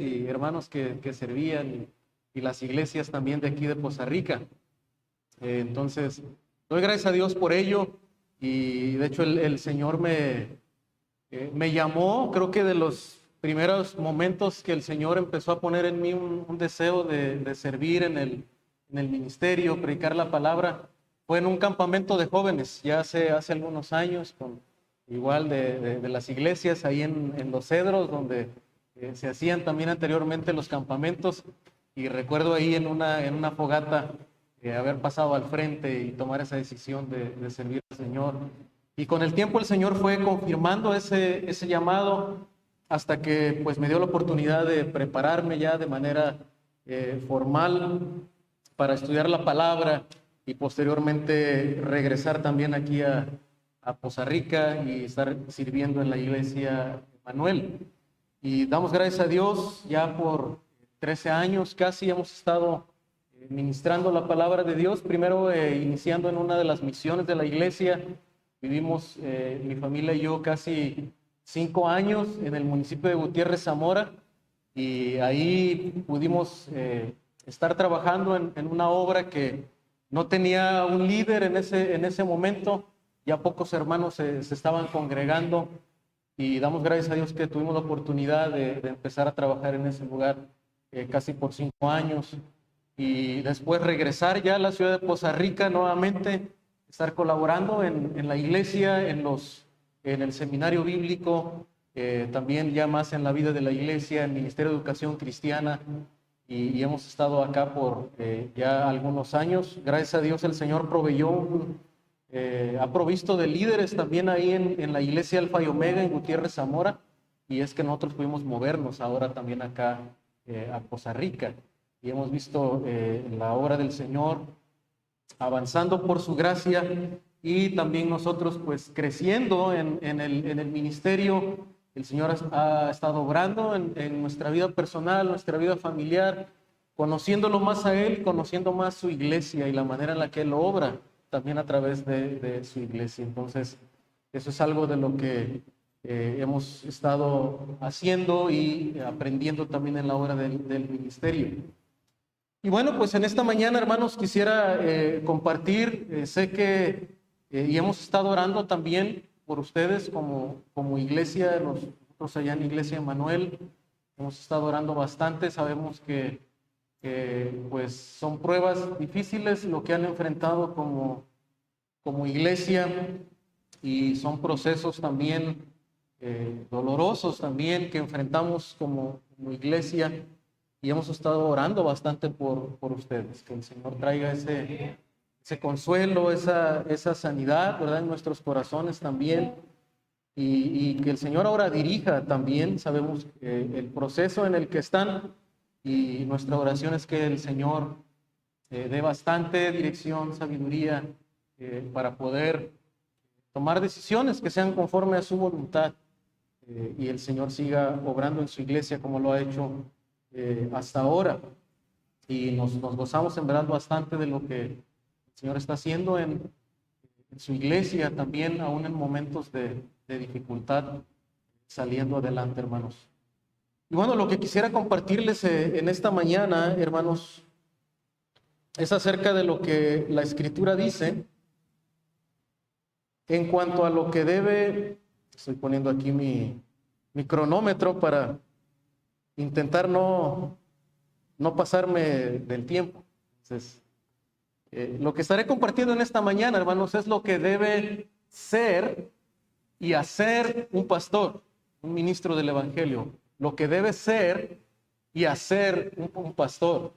y hermanos que servían y las iglesias también de aquí de Poza Rica. Entonces, doy gracias a Dios por ello y de hecho el Señor me llamó, creo que de los primeros momentos que el Señor empezó a poner en mí un deseo de servir en el ministerio, predicar la palabra, fue en un campamento de jóvenes, ya hace algunos años, igual de las iglesias ahí en Los Cedros, donde se hacían también anteriormente los campamentos, y recuerdo ahí en una fogata haber pasado al frente y tomar esa decisión de servir al Señor. Y con el tiempo el Señor fue confirmando ese llamado hasta que pues me dio la oportunidad de prepararme ya de manera formal para estudiar la palabra y posteriormente regresar también aquí a Poza Rica y estar sirviendo en la iglesia Manuel. Y damos gracias a Dios, ya por 13 años casi hemos estado ministrando la palabra de Dios, primero iniciando en una de las misiones de la iglesia. Vivimos mi familia y yo casi 5 años en el municipio de Gutiérrez, Zamora, y ahí pudimos estar trabajando en una obra que no tenía un líder en ese momento. Ya pocos hermanos se estaban congregando y damos gracias a Dios que tuvimos la oportunidad de empezar a trabajar en ese lugar casi por 5 años y después regresar ya a la ciudad de Poza Rica nuevamente, estar colaborando en la iglesia, en el seminario bíblico, también ya más en la vida de la iglesia, en el Ministerio de Educación Cristiana, y hemos estado acá por ya algunos años. Gracias a Dios el Señor ha provisto de líderes también ahí en la iglesia Alfa y Omega en Gutiérrez, Zamora, y es que nosotros pudimos movernos ahora también acá a Poza Rica, y hemos visto la obra del Señor avanzando por su gracia, y también nosotros pues creciendo en el ministerio. El Señor ha estado obrando en nuestra vida personal, nuestra vida familiar, conociéndolo más a Él, conociendo más su iglesia y la manera en la que Él obra también a través de su iglesia. Entonces, eso es algo de lo que hemos estado haciendo y aprendiendo también en la obra del ministerio. Y bueno, pues en esta mañana, hermanos, quisiera compartir, sé que, y hemos estado orando también por ustedes como iglesia, nosotros allá en Iglesia Manuel, hemos estado orando bastante, sabemos que pues son pruebas difíciles lo que han enfrentado como iglesia, y son procesos también dolorosos también que enfrentamos como iglesia, y hemos estado orando bastante por ustedes, que el Señor traiga ese consuelo, esa sanidad, ¿verdad?, en nuestros corazones también, y que el Señor ahora dirija también, sabemos el proceso en el que están, y nuestra oración es que el Señor dé bastante dirección, sabiduría, para poder tomar decisiones que sean conforme a su voluntad, y el Señor siga obrando en su iglesia como lo ha hecho hasta ahora, y nos gozamos en verdad bastante de lo que el Señor está haciendo en su iglesia, también aún en momentos de dificultad, saliendo adelante, hermanos. Y bueno, lo que quisiera compartirles en esta mañana, hermanos, es acerca de lo que la Escritura dice en cuanto a lo que debe. Estoy poniendo aquí mi cronómetro para intentar no pasarme del tiempo. Entonces, lo que estaré compartiendo en esta mañana, hermanos, es lo que debe ser y hacer un pastor, un ministro del Evangelio. Lo que debe ser y hacer un pastor.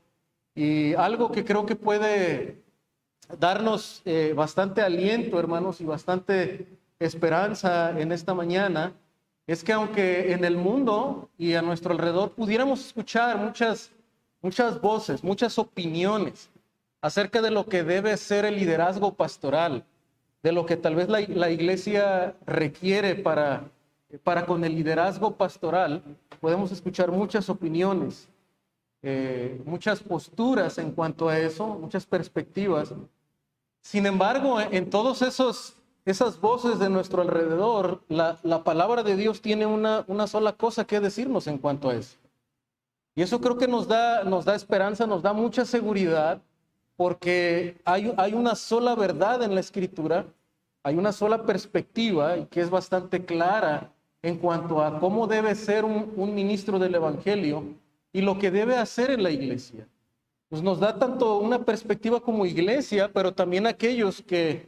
Y algo que creo que puede darnos bastante aliento, hermanos, y bastante esperanza en esta mañana, es que aunque en el mundo y a nuestro alrededor pudiéramos escuchar muchas voces, muchas opiniones acerca de lo que debe ser el liderazgo pastoral, de lo que tal vez la iglesia requiere para con el liderazgo pastoral, podemos escuchar muchas opiniones, muchas posturas en cuanto a eso, muchas perspectivas. Sin embargo, en todos esas voces de nuestro alrededor, la palabra de Dios tiene una sola cosa que decirnos en cuanto a eso. Y eso creo que nos da esperanza, nos da mucha seguridad, porque hay una sola verdad en la Escritura, hay una sola perspectiva y que es bastante clara en cuanto a cómo debe ser un ministro del Evangelio y lo que debe hacer en la iglesia. Pues nos da tanto una perspectiva como iglesia, pero también aquellos que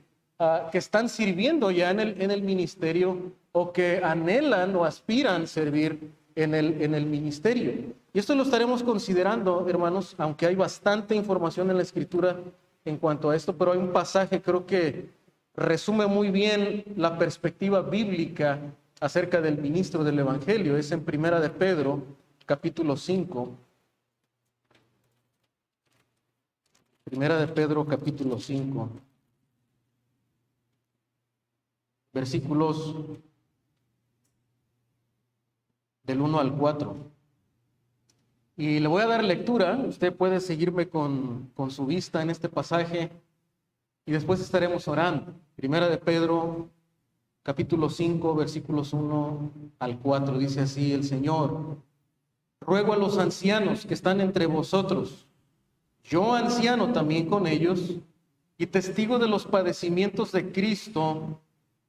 están sirviendo ya en el ministerio o que anhelan o aspiran servir en el ministerio. Y esto lo estaremos considerando, hermanos, aunque hay bastante información en la Escritura en cuanto a esto, pero hay un pasaje creo que resume muy bien la perspectiva bíblica acerca del ministro del Evangelio. Es en Primera de Pedro, capítulo 5. Primera de Pedro, capítulo 5. Versículos del 1 al 4. Y le voy a dar lectura. Usted puede seguirme con su vista en este pasaje y después estaremos orando. Primera de Pedro, capítulo 5, versículos 1 al 4. Dice así el Señor: ruego a los ancianos que están entre vosotros, yo anciano también con ellos, y testigo de los padecimientos de Cristo,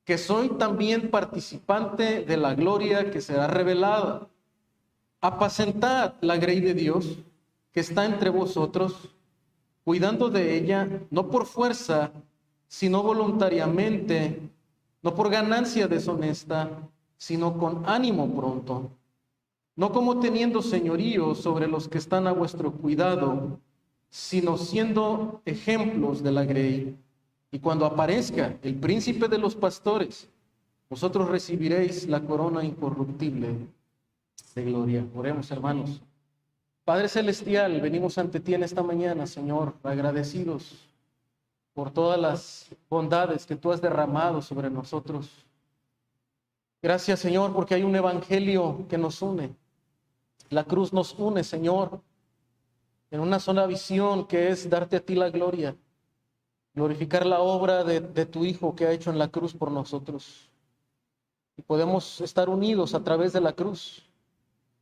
que soy también participante de la gloria que será revelada. Apacentad la grey de Dios que está entre vosotros, cuidando de ella, no por fuerza, sino voluntariamente, no por ganancia deshonesta, sino con ánimo pronto, no como teniendo señorío sobre los que están a vuestro cuidado, sino siendo ejemplos de la grey. Y cuando aparezca el príncipe de los pastores, vosotros recibiréis la corona incorruptible de gloria. Oremos, hermanos. Padre celestial, venimos ante ti en esta mañana, Señor, agradecidos por todas las bondades que tú has derramado sobre nosotros. Gracias, Señor, porque hay un evangelio que nos une. La cruz nos une, Señor, en una sola visión, que es darte a ti la gloria, glorificar la obra de tu Hijo que ha hecho en la cruz por nosotros. Y podemos estar unidos a través de la cruz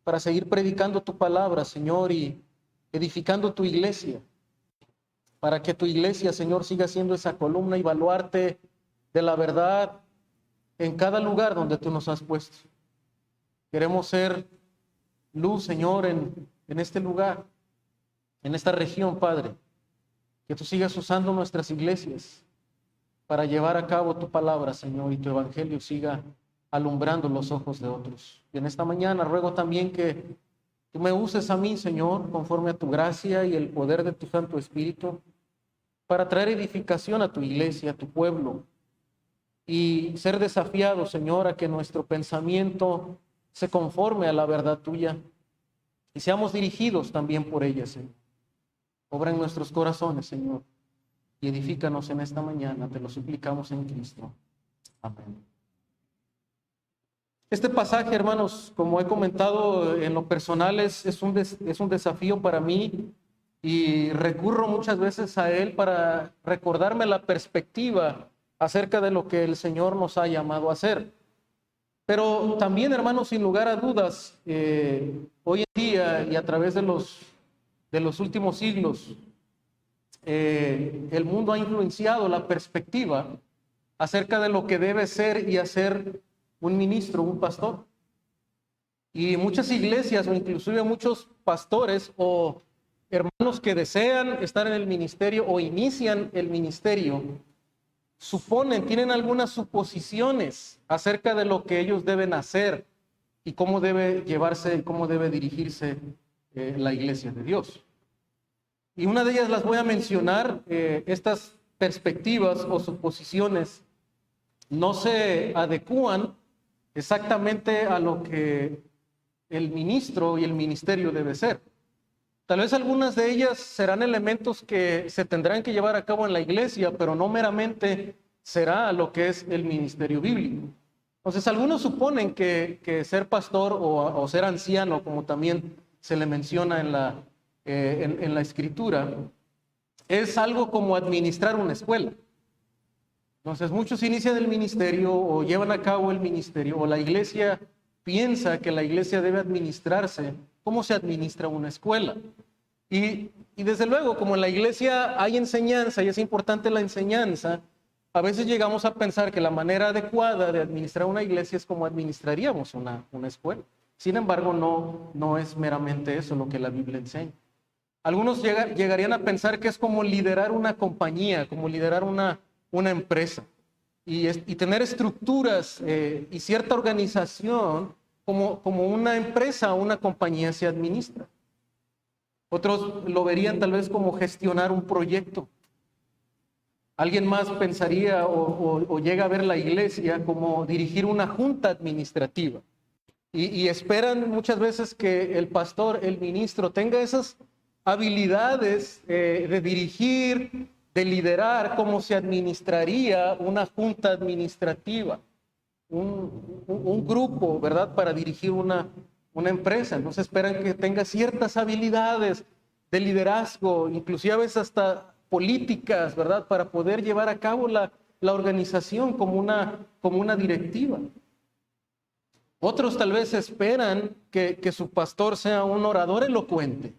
para seguir predicando tu palabra, Señor, y edificando tu iglesia, para que tu iglesia, Señor, siga siendo esa columna y baluarte de la verdad en cada lugar donde tú nos has puesto. Queremos ser luz, Señor, en este lugar, en esta región, Padre. Que tú sigas usando nuestras iglesias para llevar a cabo tu palabra, Señor, y tu evangelio siga alumbrando los ojos de otros. Y en esta mañana ruego también que tú me uses a mí, Señor, conforme a tu gracia y el poder de tu Santo Espíritu, para traer edificación a tu iglesia, a tu pueblo, y ser desafiado, Señor, a que nuestro pensamiento se conforme a la verdad tuya y seamos dirigidos también por ella, Señor. Obra en nuestros corazones, Señor, y edifícanos en esta mañana, te lo suplicamos en Cristo. Amén. Este pasaje, hermanos, como he comentado en lo personal, es un desafío para mí, y recurro muchas veces a él para recordarme la perspectiva acerca de lo que el Señor nos ha llamado a hacer. Pero también, hermanos, sin lugar a dudas, hoy en día y a través de los últimos siglos, el mundo ha influenciado la perspectiva acerca de lo que debe ser y hacer un ministro, un pastor. Y muchas iglesias, o inclusive muchos pastores o hermanos que desean estar en el ministerio o inician el ministerio, tienen algunas suposiciones acerca de lo que ellos deben hacer y cómo debe llevarse y cómo debe dirigirse la iglesia de Dios. Y una de ellas las voy a mencionar. Estas perspectivas o suposiciones no se adecúan exactamente a lo que el ministro y el ministerio debe ser. Tal vez algunas de ellas serán elementos que se tendrán que llevar a cabo en la iglesia, pero no meramente será lo que es el ministerio bíblico. Entonces, algunos suponen que ser pastor o ser anciano, como también se le menciona en la Escritura, es algo como administrar una escuela. Entonces, muchos inician el ministerio o llevan a cabo el ministerio, o la iglesia piensa que la iglesia debe administrarse como se administra una escuela. Y desde luego, como en la iglesia hay enseñanza y es importante la enseñanza, a veces llegamos a pensar que la manera adecuada de administrar una iglesia es como administraríamos una escuela. Sin embargo, no es meramente eso lo que la Biblia enseña. Algunos llegarían a pensar que es como liderar una compañía, como liderar una empresa y tener estructuras y cierta organización como una empresa o una compañía se administra. Otros lo verían tal vez como gestionar un proyecto. Alguien más pensaría o llega a ver la iglesia como dirigir una junta administrativa. Y esperan muchas veces que el pastor, el ministro, tenga esas habilidades de dirigir, de liderar, cómo se administraría una junta administrativa, un grupo, ¿verdad?, para dirigir una empresa. Entonces esperan que tenga ciertas habilidades de liderazgo, inclusive a veces hasta políticas, ¿verdad?, para poder llevar a cabo la organización como una directiva. Otros tal vez esperan que su pastor sea un orador elocuente,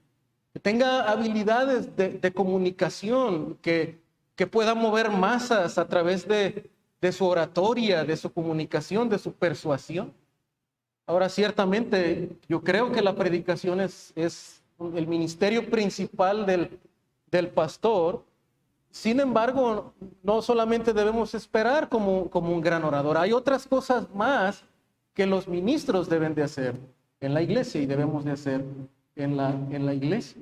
que tenga habilidades de comunicación, que pueda mover masas a través de su oratoria, de su comunicación, de su persuasión. Ahora, ciertamente, yo creo que la predicación es el ministerio principal del pastor. Sin embargo, no solamente debemos esperar como un gran orador. Hay otras cosas más que los ministros deben de hacer en la iglesia y debemos de hacer en la iglesia.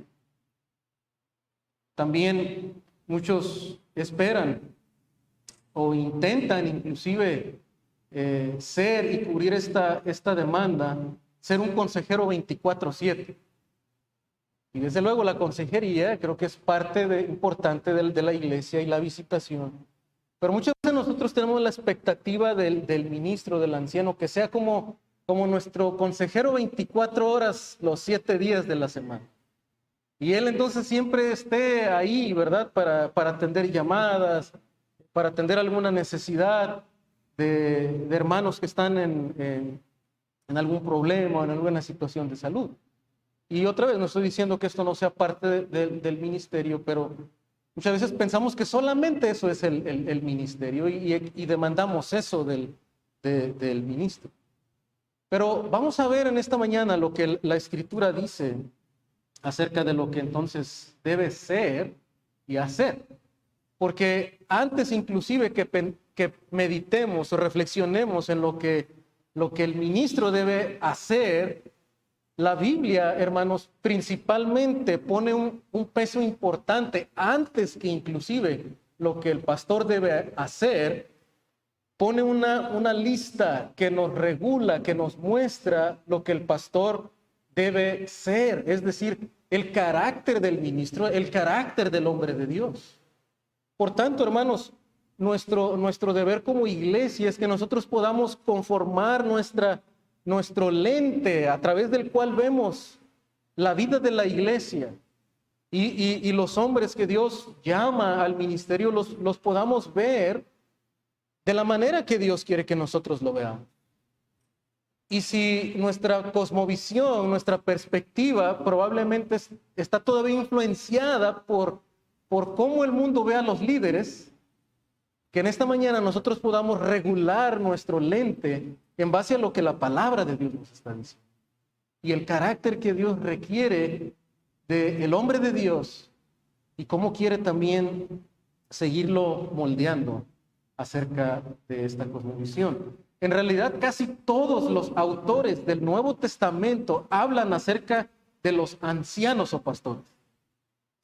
También muchos esperan o intentan inclusive ser y cubrir esta demanda, ser un consejero 24/7. Y desde luego la consejería creo que es parte importante de la iglesia y la visitación. Pero muchas veces nosotros tenemos la expectativa del ministro, del anciano, que sea como nuestro consejero 24 horas los 7 días de la semana. Y él entonces siempre esté ahí, ¿verdad?, para atender llamadas, para atender alguna necesidad de hermanos que están en algún problema o en alguna situación de salud. Y otra vez, no estoy diciendo que esto no sea parte del ministerio, pero muchas veces pensamos que solamente eso es el ministerio y demandamos eso del ministro. Pero vamos a ver en esta mañana lo que la Escritura dice acerca de lo que entonces debe ser y hacer. Porque antes inclusive que meditemos o reflexionemos en lo que el ministro debe hacer, la Biblia, hermanos, principalmente pone un peso importante antes que inclusive lo que el pastor debe hacer. Pone una lista que nos regula, que nos muestra lo que el pastor debe ser, es decir, el carácter del ministro, el carácter del hombre de Dios. Por tanto, hermanos, nuestro deber como iglesia es que nosotros podamos conformar nuestro lente a través del cual vemos la vida de la iglesia y los hombres que Dios llama al ministerio los podamos ver de la manera que Dios quiere que nosotros lo veamos. Y si nuestra cosmovisión, nuestra perspectiva probablemente está todavía influenciada por cómo el mundo ve a los líderes, que en esta mañana nosotros podamos regular nuestro lente en base a lo que la palabra de Dios nos está diciendo. Y el carácter que Dios requiere del hombre de Dios y cómo quiere también seguirlo moldeando acerca de esta cosmovisión. En realidad, casi todos los autores del Nuevo Testamento hablan acerca de los ancianos o pastores.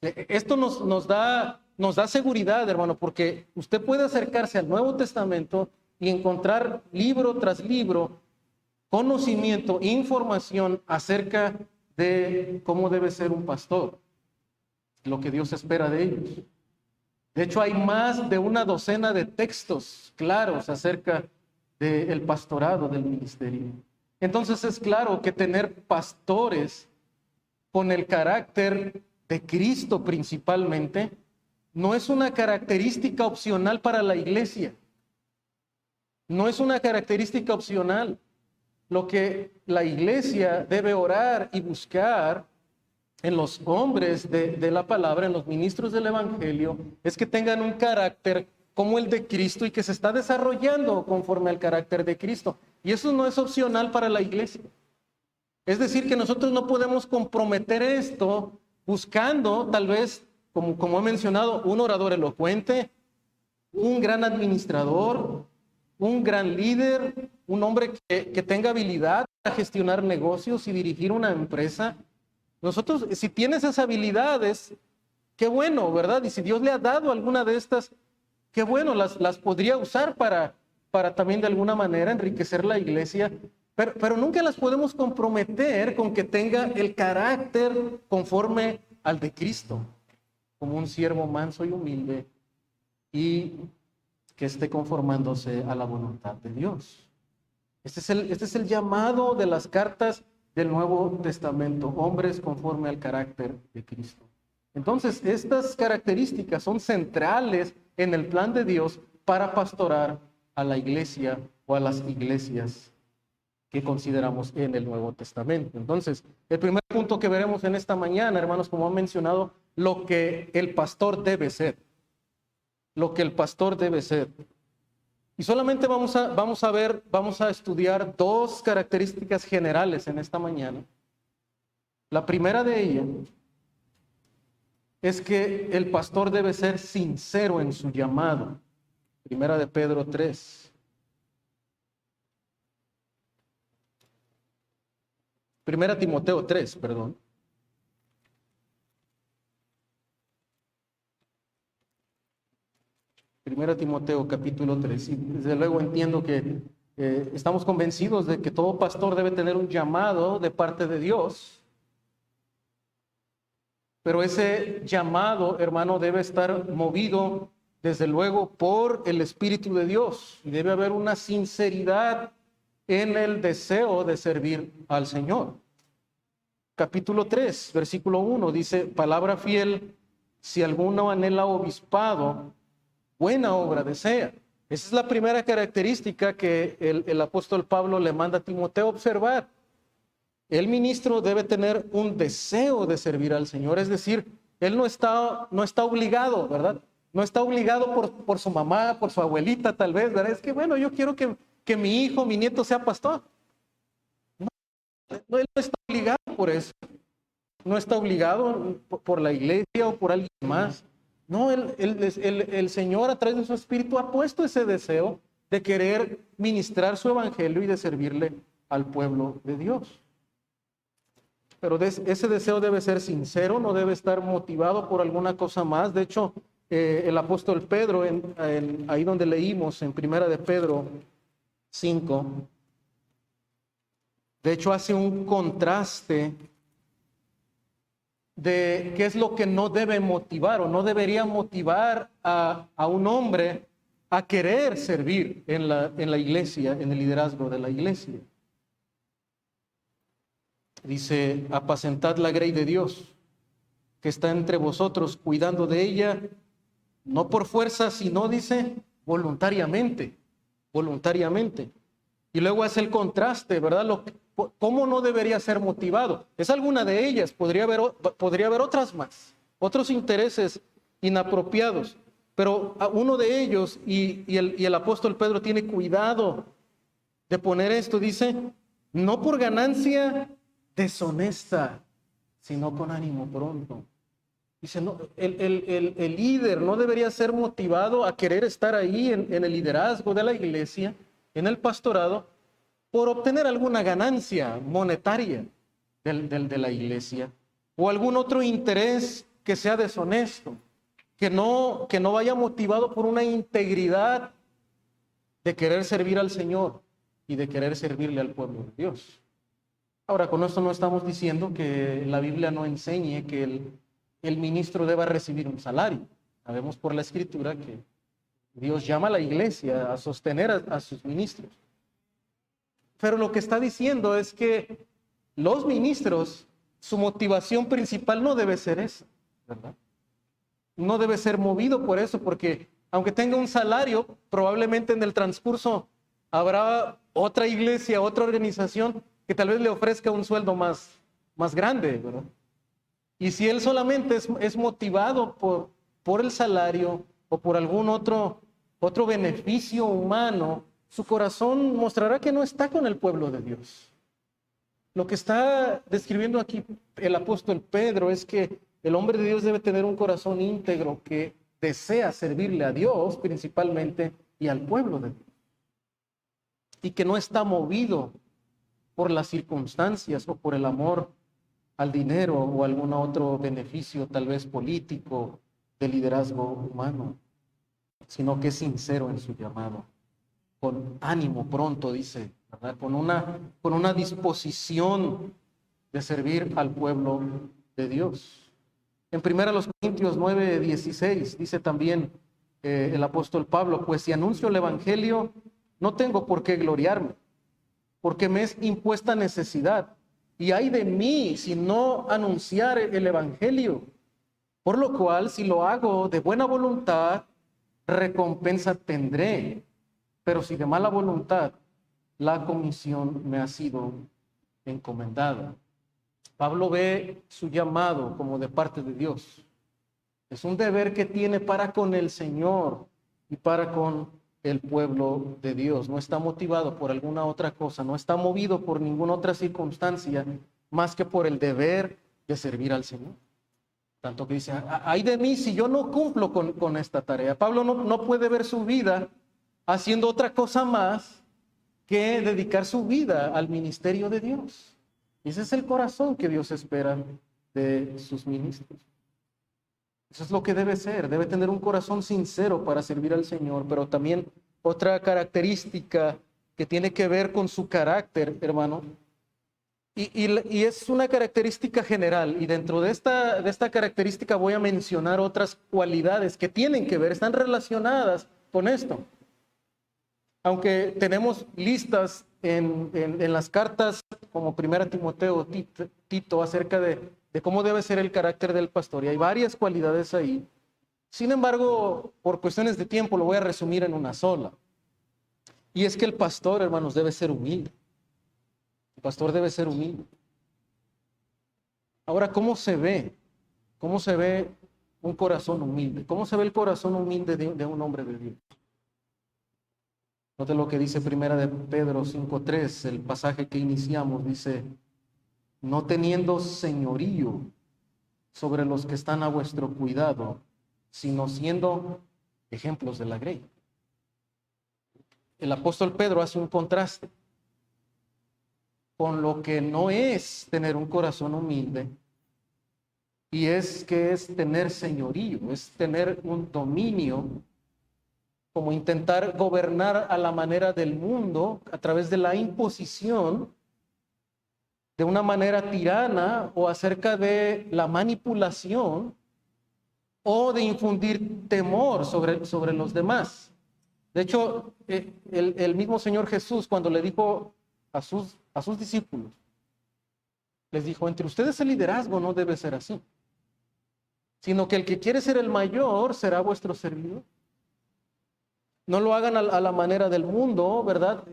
Esto nos da seguridad, hermano, porque usted puede acercarse al Nuevo Testamento y encontrar libro tras libro conocimiento, información acerca de cómo debe ser un pastor, lo que Dios espera de ellos. De hecho, hay más de una docena de textos claros acerca del pastorado, del ministerio. Entonces es claro que tener pastores con el carácter de Cristo principalmente no es una característica opcional para la iglesia. No es una característica opcional. lo que la iglesia debe orar y buscar en los hombres de la palabra, en los ministros del evangelio, es que tengan un carácter como el de Cristo y que se está desarrollando conforme al carácter de Cristo. Y eso no es opcional para la iglesia. Es decir, que nosotros no podemos comprometer esto buscando, tal vez, como he mencionado, un orador elocuente, un gran administrador, un gran líder, un hombre que tenga habilidad para gestionar negocios y dirigir una empresa. Nosotros, si tienes esas habilidades, qué bueno, ¿verdad? Y si Dios le ha dado alguna de estas, qué bueno, las podría usar para también de alguna manera enriquecer la iglesia, pero nunca las podemos comprometer con que tenga el carácter conforme al de Cristo, como un siervo manso y humilde y que esté conformándose a la voluntad de Dios. Este es el llamado de las cartas del Nuevo Testamento, hombres conforme al carácter de Cristo. Entonces, estas características son centrales en el plan de Dios para pastorar a la iglesia o a las iglesias que consideramos en el Nuevo Testamento. Entonces, el primer punto que veremos en esta mañana, hermanos, como han mencionado, lo que el pastor debe ser. Lo que el pastor debe ser. Y solamente vamos a estudiar dos características generales en esta mañana. La primera de ellas es que el pastor debe ser sincero en su llamado. Primera de Pedro 3. Primera Timoteo 3, perdón. Primera Timoteo capítulo 3. Y desde luego entiendo que estamos convencidos de que todo pastor debe tener un llamado de parte de Dios. Pero ese llamado, hermano, debe estar movido desde luego por el Espíritu de Dios. Y debe haber una sinceridad en el deseo de servir al Señor. Capítulo 3, versículo 1 dice: palabra fiel, si alguno anhela obispado, buena obra desea. Esa es la primera característica que el apóstol Pablo le manda a Timoteo observar. El ministro debe tener un deseo de servir al Señor, es decir, él no está obligado, ¿verdad? No está obligado por su mamá, por su abuelita tal vez, ¿verdad? Es que bueno, yo quiero que mi hijo, mi nieto sea pastor. No, él no está obligado por eso. No está obligado por la iglesia o por alguien más. No, el Señor a través de su Espíritu ha puesto ese deseo de querer ministrar su evangelio y de servirle al pueblo de Dios. Pero ese deseo debe ser sincero, no debe estar motivado por alguna cosa más. De hecho, el apóstol Pedro, ahí donde leímos en Primera de Pedro 5, de hecho hace un contraste de qué es lo que no debe motivar o no debería motivar a un hombre a querer servir en la iglesia, en el liderazgo de la iglesia. Dice: apacentad la grey de Dios, que está entre vosotros, cuidando de ella, no por fuerza, sino, dice, voluntariamente. Voluntariamente. Y luego hace el contraste, ¿verdad? ¿Cómo no debería ser motivado? Es alguna de ellas, podría haber otras más, otros intereses inapropiados. Pero uno de ellos, y el apóstol Pedro tiene cuidado de poner esto, dice: no por ganancia deshonesta, sino con ánimo pronto. Dice, no, el líder no debería ser motivado a querer estar ahí en el liderazgo de la iglesia, en el pastorado, por obtener alguna ganancia monetaria de la iglesia, o algún otro interés que sea deshonesto, que no vaya motivado por una integridad de querer servir al Señor y de querer servirle al pueblo de Dios. Ahora, con esto no estamos diciendo que la Biblia no enseñe que el ministro deba recibir un salario. Sabemos por la Escritura que Dios llama a la iglesia a sostener a sus ministros. Pero lo que está diciendo es que los ministros, su motivación principal no debe ser esa, ¿verdad? No debe ser movido por eso, porque aunque tenga un salario, probablemente en el transcurso Habrá otra iglesia, otra organización que tal vez le ofrezca un sueldo más grande, ¿verdad? Y si él solamente es motivado por el salario o por algún otro beneficio humano, su corazón mostrará que no está con el pueblo de Dios. Lo que está describiendo aquí el apóstol Pedro es que el hombre de Dios debe tener un corazón íntegro que desea servirle a Dios principalmente y al pueblo de Dios. Y que no está movido por las circunstancias o por el amor al dinero o algún otro beneficio, tal vez político, de liderazgo humano, sino que es sincero en su llamado, con ánimo pronto, dice, ¿verdad? Con una disposición de servir al pueblo de Dios. En 1 Corintios 9:16 dice también el apóstol Pablo, pues si anuncio el evangelio, no tengo por qué gloriarme, porque me es impuesta necesidad. Y ay de mí si no anunciar el evangelio. Por lo cual, si lo hago de buena voluntad, recompensa tendré. Pero si de mala voluntad, la comisión me ha sido encomendada. Pablo ve su llamado como de parte de Dios. Es un deber que tiene para con el Señor y para con el pueblo de Dios. No está motivado por alguna otra cosa, no está movido por ninguna otra circunstancia más que por el deber de servir al Señor. Tanto que dice, ay de mí si yo no cumplo con esta tarea. Pablo no puede ver su vida haciendo otra cosa más que dedicar su vida al ministerio de Dios. Y ese es el corazón que Dios espera de sus ministros. Eso es lo que debe ser, debe tener un corazón sincero para servir al Señor, pero también otra característica que tiene que ver con su carácter, hermano, y es una característica general, y dentro de esta característica voy a mencionar otras cualidades que tienen que ver, están relacionadas con esto. Aunque tenemos listas en las cartas como 1 Timoteo, Tito, acerca de cómo debe ser el carácter del pastor, y hay varias cualidades ahí. Sin embargo, por cuestiones de tiempo lo voy a resumir en una sola. Y es que el pastor, hermanos, debe ser humilde. El pastor debe ser humilde. Ahora, ¿cómo se ve? ¿Cómo se ve un corazón humilde? ¿Cómo se ve el corazón humilde de un hombre de Dios? Note lo que dice 1 de Pedro 5:3, el pasaje que iniciamos, dice, no teniendo señorío sobre los que están a vuestro cuidado, sino siendo ejemplos de la grey. El apóstol Pedro hace un contraste con lo que no es tener un corazón humilde, y es que es tener señorío, es tener un dominio, como intentar gobernar a la manera del mundo a través de la imposición, de una manera tirana o acerca de la manipulación o de infundir temor sobre los demás. De hecho, el mismo Señor Jesús, cuando le dijo a sus discípulos, les dijo, entre ustedes el liderazgo no debe ser así, sino que el que quiere ser el mayor será vuestro servidor. No lo hagan a la manera del mundo, ¿verdad?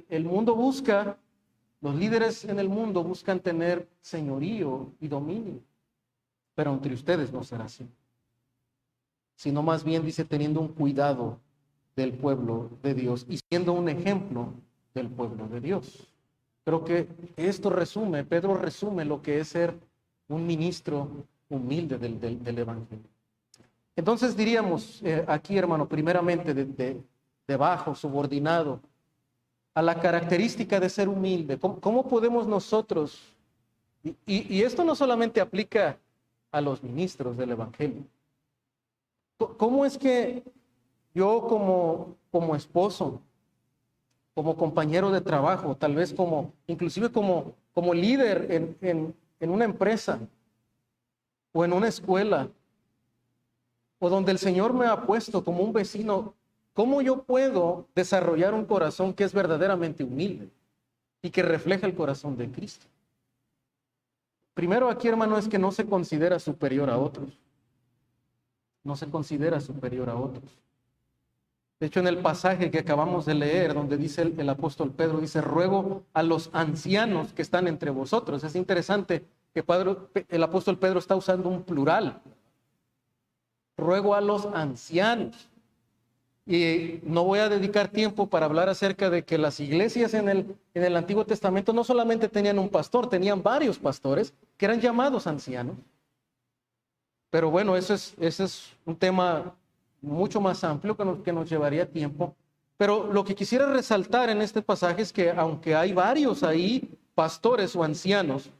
El mundo busca, los líderes en el mundo buscan tener señorío y dominio, pero entre ustedes no será así, sino más bien dice teniendo un cuidado del pueblo de Dios y siendo un ejemplo del pueblo de Dios. Creo que Pedro resume lo que es ser un ministro humilde del Evangelio. Entonces diríamos aquí, hermano, primeramente debajo, subordinado, a la característica de ser humilde. ¿Cómo podemos nosotros, y esto no solamente aplica a los ministros del Evangelio, cómo es que yo como esposo, como compañero de trabajo, tal vez inclusive como líder en una empresa o en una escuela, o donde el Señor me ha puesto como un vecino, ¿cómo yo puedo desarrollar un corazón que es verdaderamente humilde y que refleja el corazón de Cristo? Primero aquí, hermano, es que no se considera superior a otros. No se considera superior a otros. De hecho, en el pasaje que acabamos de leer, donde dice el apóstol Pedro, dice, ruego a los ancianos que están entre vosotros. Es interesante que el apóstol Pedro está usando un plural. Ruego a los ancianos. Y no voy a dedicar tiempo para hablar acerca de que las iglesias en el Antiguo Testamento no solamente tenían un pastor, tenían varios pastores que eran llamados ancianos. Pero bueno, ese es un tema mucho más amplio que nos llevaría tiempo. Pero lo que quisiera resaltar en este pasaje es que aunque hay varios ahí, pastores o ancianos,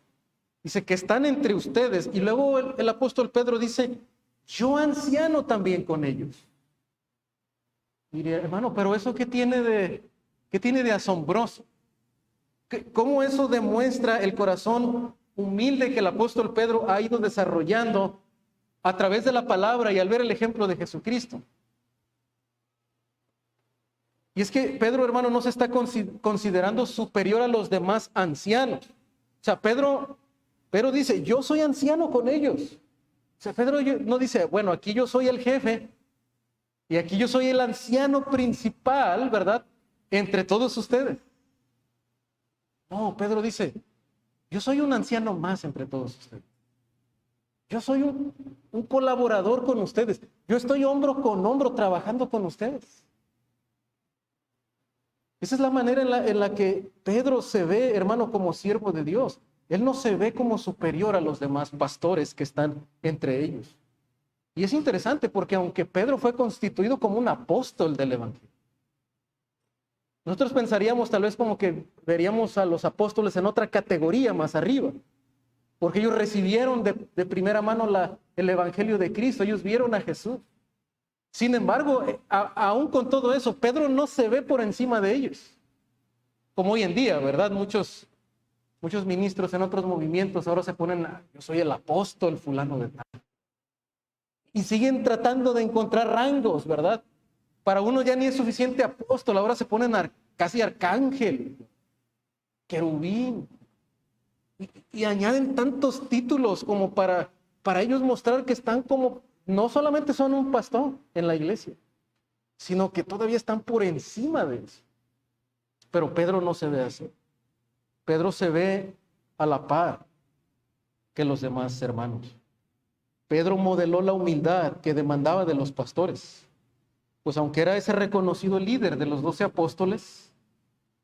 dice que están entre ustedes. Y luego el apóstol Pedro dice, yo anciano también con ellos. Mire, hermano, pero eso ¿qué tiene de asombroso? ¿Cómo eso demuestra el corazón humilde que el apóstol Pedro ha ido desarrollando a través de la palabra y al ver el ejemplo de Jesucristo? Y es que Pedro, hermano, no se está considerando superior a los demás ancianos. O sea, Pedro dice, yo soy anciano con ellos. O sea, Pedro no dice, bueno, aquí yo soy el jefe y aquí yo soy el anciano principal, ¿verdad? Entre todos ustedes. No, Pedro dice, yo soy un anciano más entre todos ustedes. Yo soy un colaborador con ustedes. Yo estoy hombro con hombro trabajando con ustedes. Esa es la manera en la que Pedro se ve, hermano, como siervo de Dios. Él no se ve como superior a los demás pastores que están entre ellos. Y es interesante porque aunque Pedro fue constituido como un apóstol del Evangelio, nosotros pensaríamos tal vez como que veríamos a los apóstoles en otra categoría más arriba, porque ellos recibieron de primera mano el Evangelio de Cristo, ellos vieron a Jesús. Sin embargo, aún con todo eso, Pedro no se ve por encima de ellos, como hoy en día, ¿verdad? Muchos ministros en otros movimientos ahora se ponen, yo soy el apóstol fulano de tal. Y siguen tratando de encontrar rangos, ¿verdad? Para uno ya ni es suficiente apóstol, ahora se ponen casi arcángel, querubín. Y añaden tantos títulos como para ellos mostrar que están como, no solamente son un pastor en la iglesia, sino que todavía están por encima de eso. Pero Pedro no se ve así. Pedro se ve a la par que los demás hermanos. Pedro modeló la humildad que demandaba de los pastores. Pues aunque era ese reconocido líder de los 12 apóstoles,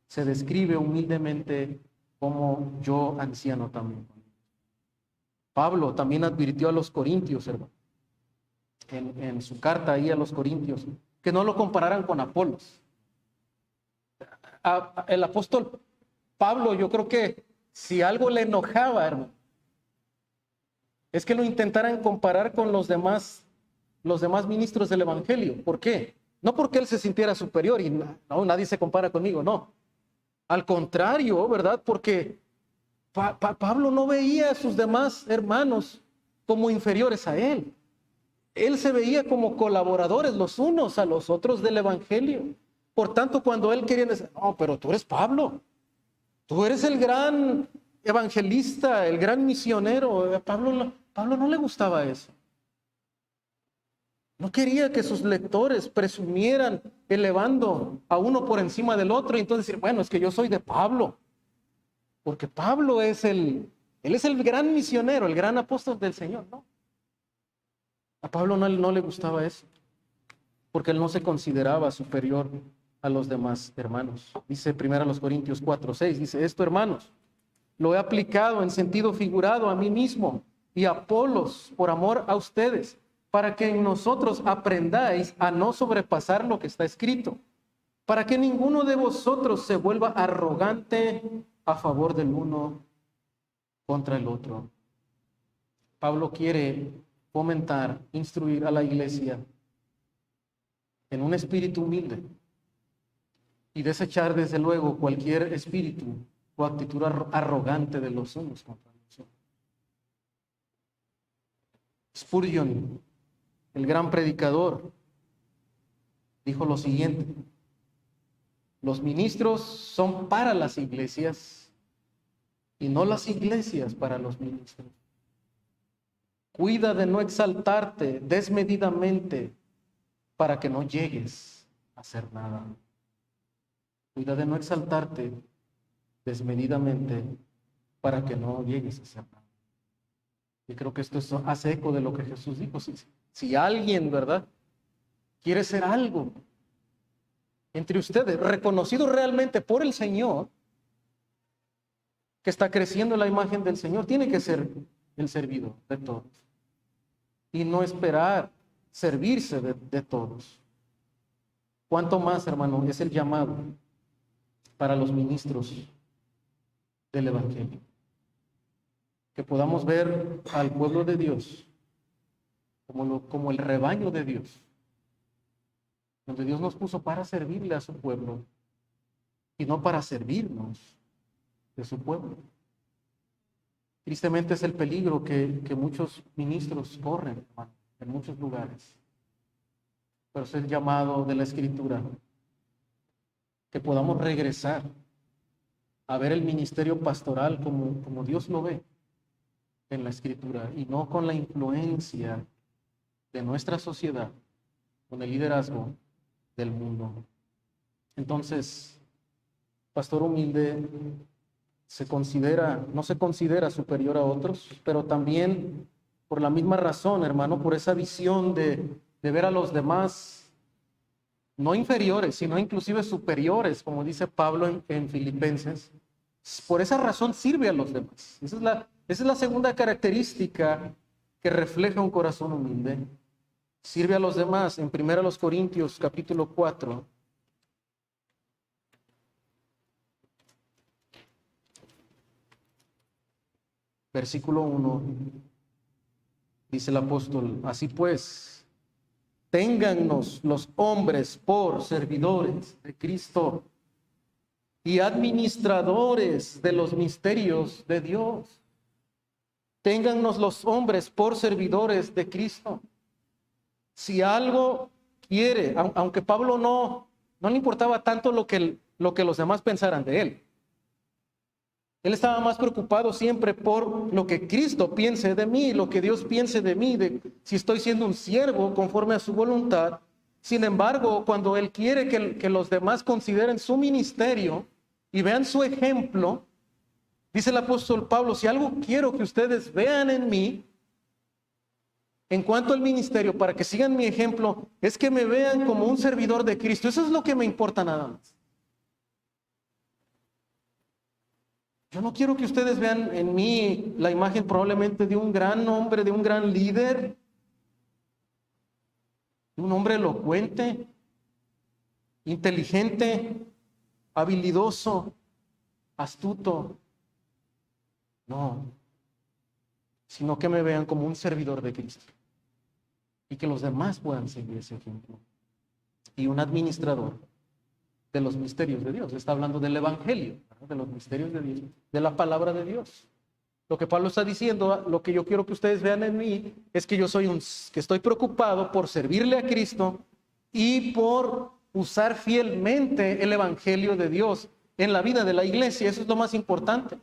se describe humildemente como yo anciano también. Pablo también advirtió a los corintios, hermano, en su carta ahí a los corintios, que no lo compararan con Apolos. El apóstol Pablo, yo creo que si algo le enojaba, hermano, es que lo intentaran comparar con los demás ministros del Evangelio. ¿Por qué? No porque él se sintiera superior y no, nadie se compara conmigo, no. Al contrario, ¿verdad? Porque Pablo no veía a sus demás hermanos como inferiores a él. Él se veía como colaboradores los unos a los otros del Evangelio. Por tanto, cuando él quería decir, no, pero tú eres Pablo, tú eres el gran evangelista, el gran misionero. A Pablo no le gustaba eso. No quería que sus lectores presumieran elevando a uno por encima del otro y entonces decir, bueno, es que yo soy de Pablo. Porque Pablo él es el gran misionero, el gran apóstol del Señor, ¿no? A Pablo no le gustaba eso, porque él no se consideraba superior a los demás hermanos. Dice 1 Corintios 4:6, dice, esto, hermanos, lo he aplicado en sentido figurado a mí mismo y a Apolos por amor a ustedes, para que en nosotros aprendáis a no sobrepasar lo que está escrito, para que ninguno de vosotros se vuelva arrogante a favor del uno contra el otro. Pablo quiere fomentar, instruir a la iglesia en un espíritu humilde y desechar desde luego cualquier espíritu o actitud arrogante de los unos contra los otros. Spurgeon, el gran predicador, dijo lo siguiente: los ministros son para las iglesias y no las iglesias para los ministros. Cuida de no exaltarte desmedidamente para que no llegues hacer nada. Cuida de no exaltarte desmedidamente para que no llegues a hacer nada. Y creo que esto hace eco de lo que Jesús dijo. Si alguien, ¿verdad?, quiere ser algo entre ustedes, reconocido realmente por el Señor, que está creciendo la imagen del Señor, tiene que ser el servidor de todos. Y no esperar servirse de todos. ¿Cuánto más, hermano, es el llamado para los ministros del Evangelio? Que podamos ver al pueblo de Dios como el rebaño de Dios, donde Dios nos puso para servirle a su pueblo y no para servirnos de su pueblo. Tristemente es el peligro que muchos ministros corren, hermano, en muchos lugares. Pero es el llamado de la Escritura, que podamos regresar a ver el ministerio pastoral como Dios lo ve en la Escritura, y no con la influencia de nuestra sociedad, con el liderazgo del mundo. Entonces, pastor humilde no se considera superior a otros, pero también por la misma razón, hermano, por esa visión de ver a los demás no inferiores, sino inclusive superiores, como dice Pablo en Filipenses. Por esa razón sirve a los demás. Esa es la segunda característica que refleja un corazón humilde. Sirve a los demás. En 1 Corintios capítulo 4, versículo 1, dice el apóstol: así pues, téngannos los hombres por servidores de Cristo y administradores de los misterios de Dios. Téngannos los hombres por servidores de Cristo. Si algo quiere, aunque Pablo no le importaba tanto lo que los demás pensaran de él. Él estaba más preocupado siempre por lo que Cristo piense de mí, lo que Dios piense de mí, de si estoy siendo un siervo conforme a su voluntad. Sin embargo, cuando él quiere que los demás consideren su ministerio y vean su ejemplo, dice el apóstol Pablo: si algo quiero que ustedes vean en mí, en cuanto al ministerio, para que sigan mi ejemplo, es que me vean como un servidor de Cristo. Eso es lo que me importa nada más. Yo no quiero que ustedes vean en mí la imagen probablemente de un gran hombre, de un gran líder, de un hombre elocuente, inteligente, habilidoso, astuto. No, sino que me vean como un servidor de Cristo y que los demás puedan seguir ese ejemplo. Y un administrador de los misterios de Dios. Está hablando del Evangelio, ¿verdad?, de los misterios de Dios, de la palabra de Dios. Lo que Pablo está diciendo, lo que yo quiero que ustedes vean en mí, es que que estoy preocupado por servirle a Cristo y por usar fielmente el Evangelio de Dios en la vida de la iglesia. Eso es lo más importante.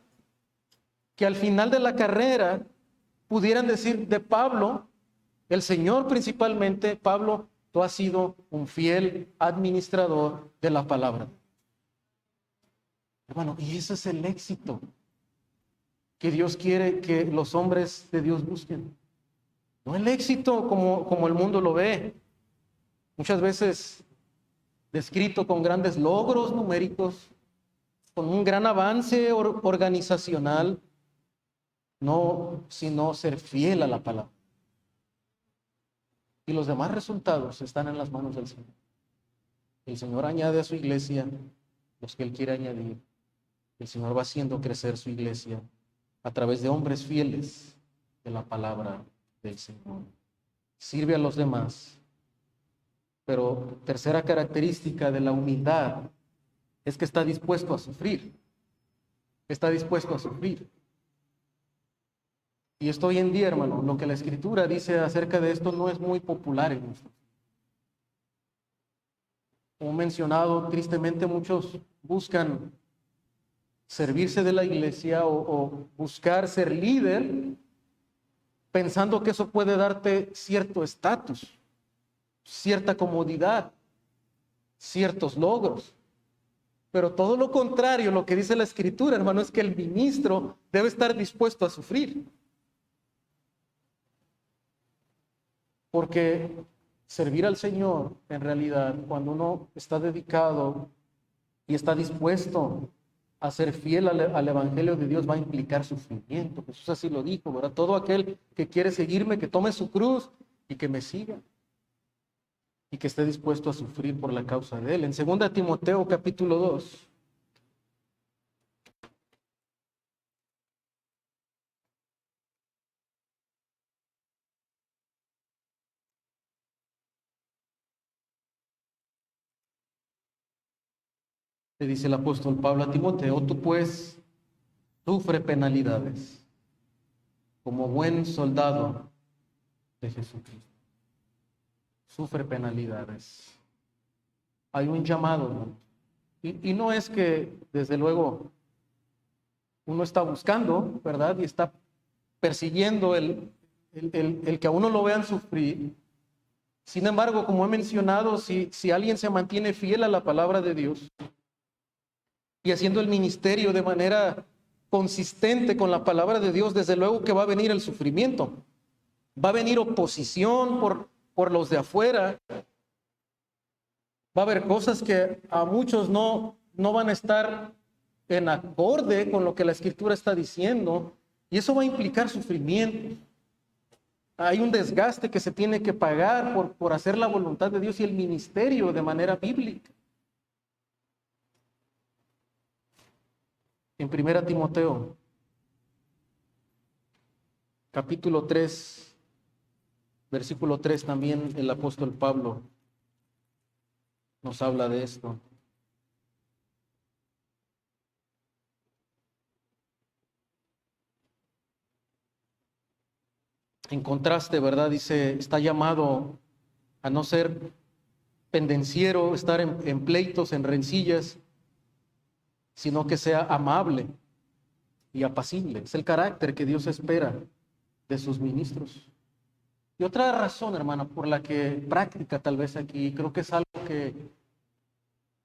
Que al final de la carrera pudieran decir de Pablo, el Señor principalmente: Pablo, tú has sido un fiel administrador de la palabra. Hermano, y ese es el éxito que Dios quiere que los hombres de Dios busquen. No el éxito como el mundo lo ve, muchas veces descrito con grandes logros numéricos, con un gran avance organizacional, no, sino ser fiel a la palabra. Y los demás resultados están en las manos del Señor. El Señor añade a su iglesia los que Él quiere añadir. El Señor va haciendo crecer su iglesia a través de hombres fieles de la palabra del Señor. Sirve a los demás. Pero tercera característica de la humildad es que está dispuesto a sufrir. Está dispuesto a sufrir. Y esto hoy en día, hermano, lo que la Escritura dice acerca de esto no es muy popular en nosotros. Como mencionado, tristemente muchos buscan servirse de la iglesia o buscar ser líder pensando que eso puede darte cierto estatus, cierta comodidad. ciertos logros. Pero todo lo contrario, lo que dice la Escritura, hermano, es que el ministro debe estar dispuesto a sufrir. Porque servir al Señor, en realidad, cuando uno está dedicado y está dispuesto a ser fiel al Evangelio de Dios, va a implicar sufrimiento. Jesús así lo dijo, ¿verdad? Todo aquel que quiere seguirme, que tome su cruz y que me siga. Y que esté dispuesto a sufrir por la causa de Él. En 2 Timoteo capítulo 2. Le dice el apóstol Pablo a Timoteo: tú pues sufre penalidades como buen soldado de Jesucristo. Sufre penalidades. Hay un llamado, ¿no? Y no es que, desde luego, uno está buscando, ¿verdad? Y está persiguiendo el que a uno lo vean sufrir. Sin embargo, como he mencionado, si alguien se mantiene fiel a la palabra de Dios y haciendo el ministerio de manera consistente con la palabra de Dios, desde luego que va a venir el sufrimiento. Va a venir oposición por los de afuera. Va a haber cosas que a muchos no van a estar en acorde con lo que la Escritura está diciendo, y eso va a implicar sufrimiento. Hay un desgaste que se tiene que pagar por hacer la voluntad de Dios y el ministerio de manera bíblica. En 1 Timoteo, capítulo 3, versículo 3, también el apóstol Pablo nos habla de esto. En contraste, ¿verdad? Dice, está llamado a no ser pendenciero, estar en pleitos, en rencillas, sino que sea amable y apacible. Es el carácter que Dios espera de sus ministros. Y otra razón, hermana, por la que práctica tal vez aquí, creo que es algo que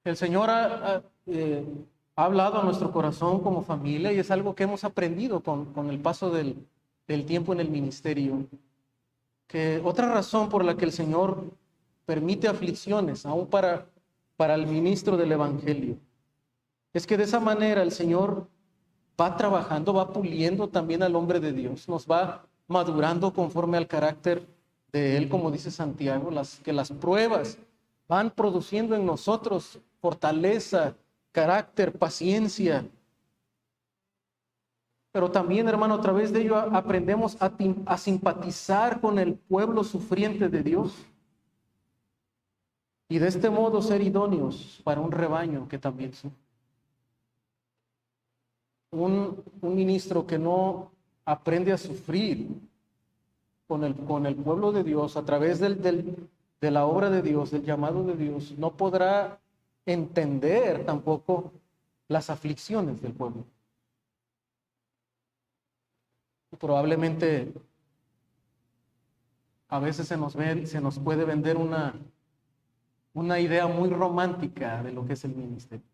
el Señor ha hablado a nuestro corazón como familia, y es algo que hemos aprendido con el paso del tiempo en el ministerio. Que otra razón por la que el Señor permite aflicciones, aún para el ministro del Evangelio, es que de esa manera el Señor va trabajando, va puliendo también al hombre de Dios, nos va madurando conforme al carácter de Él, como dice Santiago, que las pruebas van produciendo en nosotros fortaleza, carácter, paciencia. Pero también, hermano, a través de ello aprendemos a simpatizar con el pueblo sufriente de Dios. Y de este modo ser idóneos para un rebaño que también sufre. Un ministro que no aprende a sufrir con el pueblo de Dios a través de la obra de Dios, del llamado de Dios, no podrá entender tampoco las aflicciones del pueblo. Probablemente a veces se nos puede vender una idea muy romántica de lo que es el ministerio.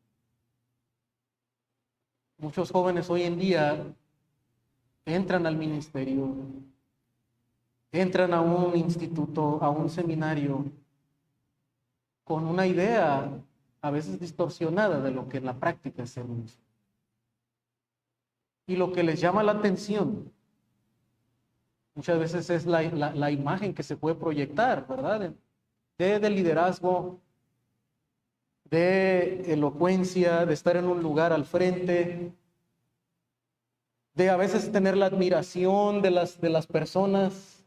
Muchos jóvenes hoy en día entran al ministerio, entran a un instituto, a un seminario, con una idea a veces distorsionada de lo que en la práctica es el ministerio. Y lo que les llama la atención muchas veces es la imagen que se puede proyectar, ¿verdad? De liderazgo, de elocuencia, de estar en un lugar al frente, de a veces tener la admiración de las personas,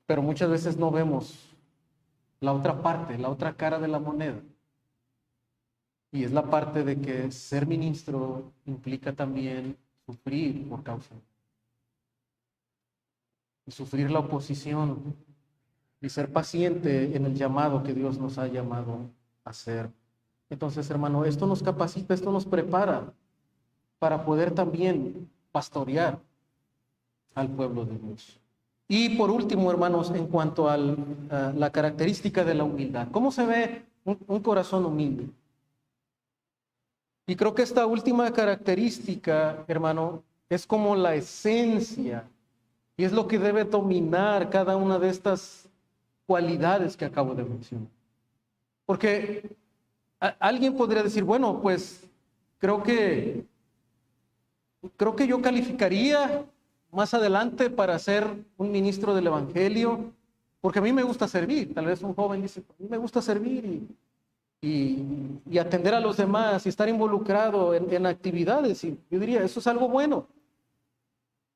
pero muchas veces no vemos la otra parte, la otra cara de la moneda. Y es la parte de que ser ministro implica también sufrir por causa. Y sufrir la oposición y ser paciente en el llamado que Dios nos ha llamado a hacer. Entonces, hermano, esto nos capacita, esto nos prepara para poder también pastorear al pueblo de Dios. Y por último, hermanos, en cuanto a la característica de la humildad, ¿cómo se ve un corazón humilde? Y creo que esta última característica, hermano, es como la esencia y es lo que debe dominar cada una de estas cualidades que acabo de mencionar. Porque alguien podría decir, bueno, pues creo que yo calificaría más adelante para ser un ministro del Evangelio, porque a mí me gusta servir. Tal vez un joven dice, a mí me gusta servir y atender a los demás y estar involucrado en actividades. Y yo diría, eso es algo bueno.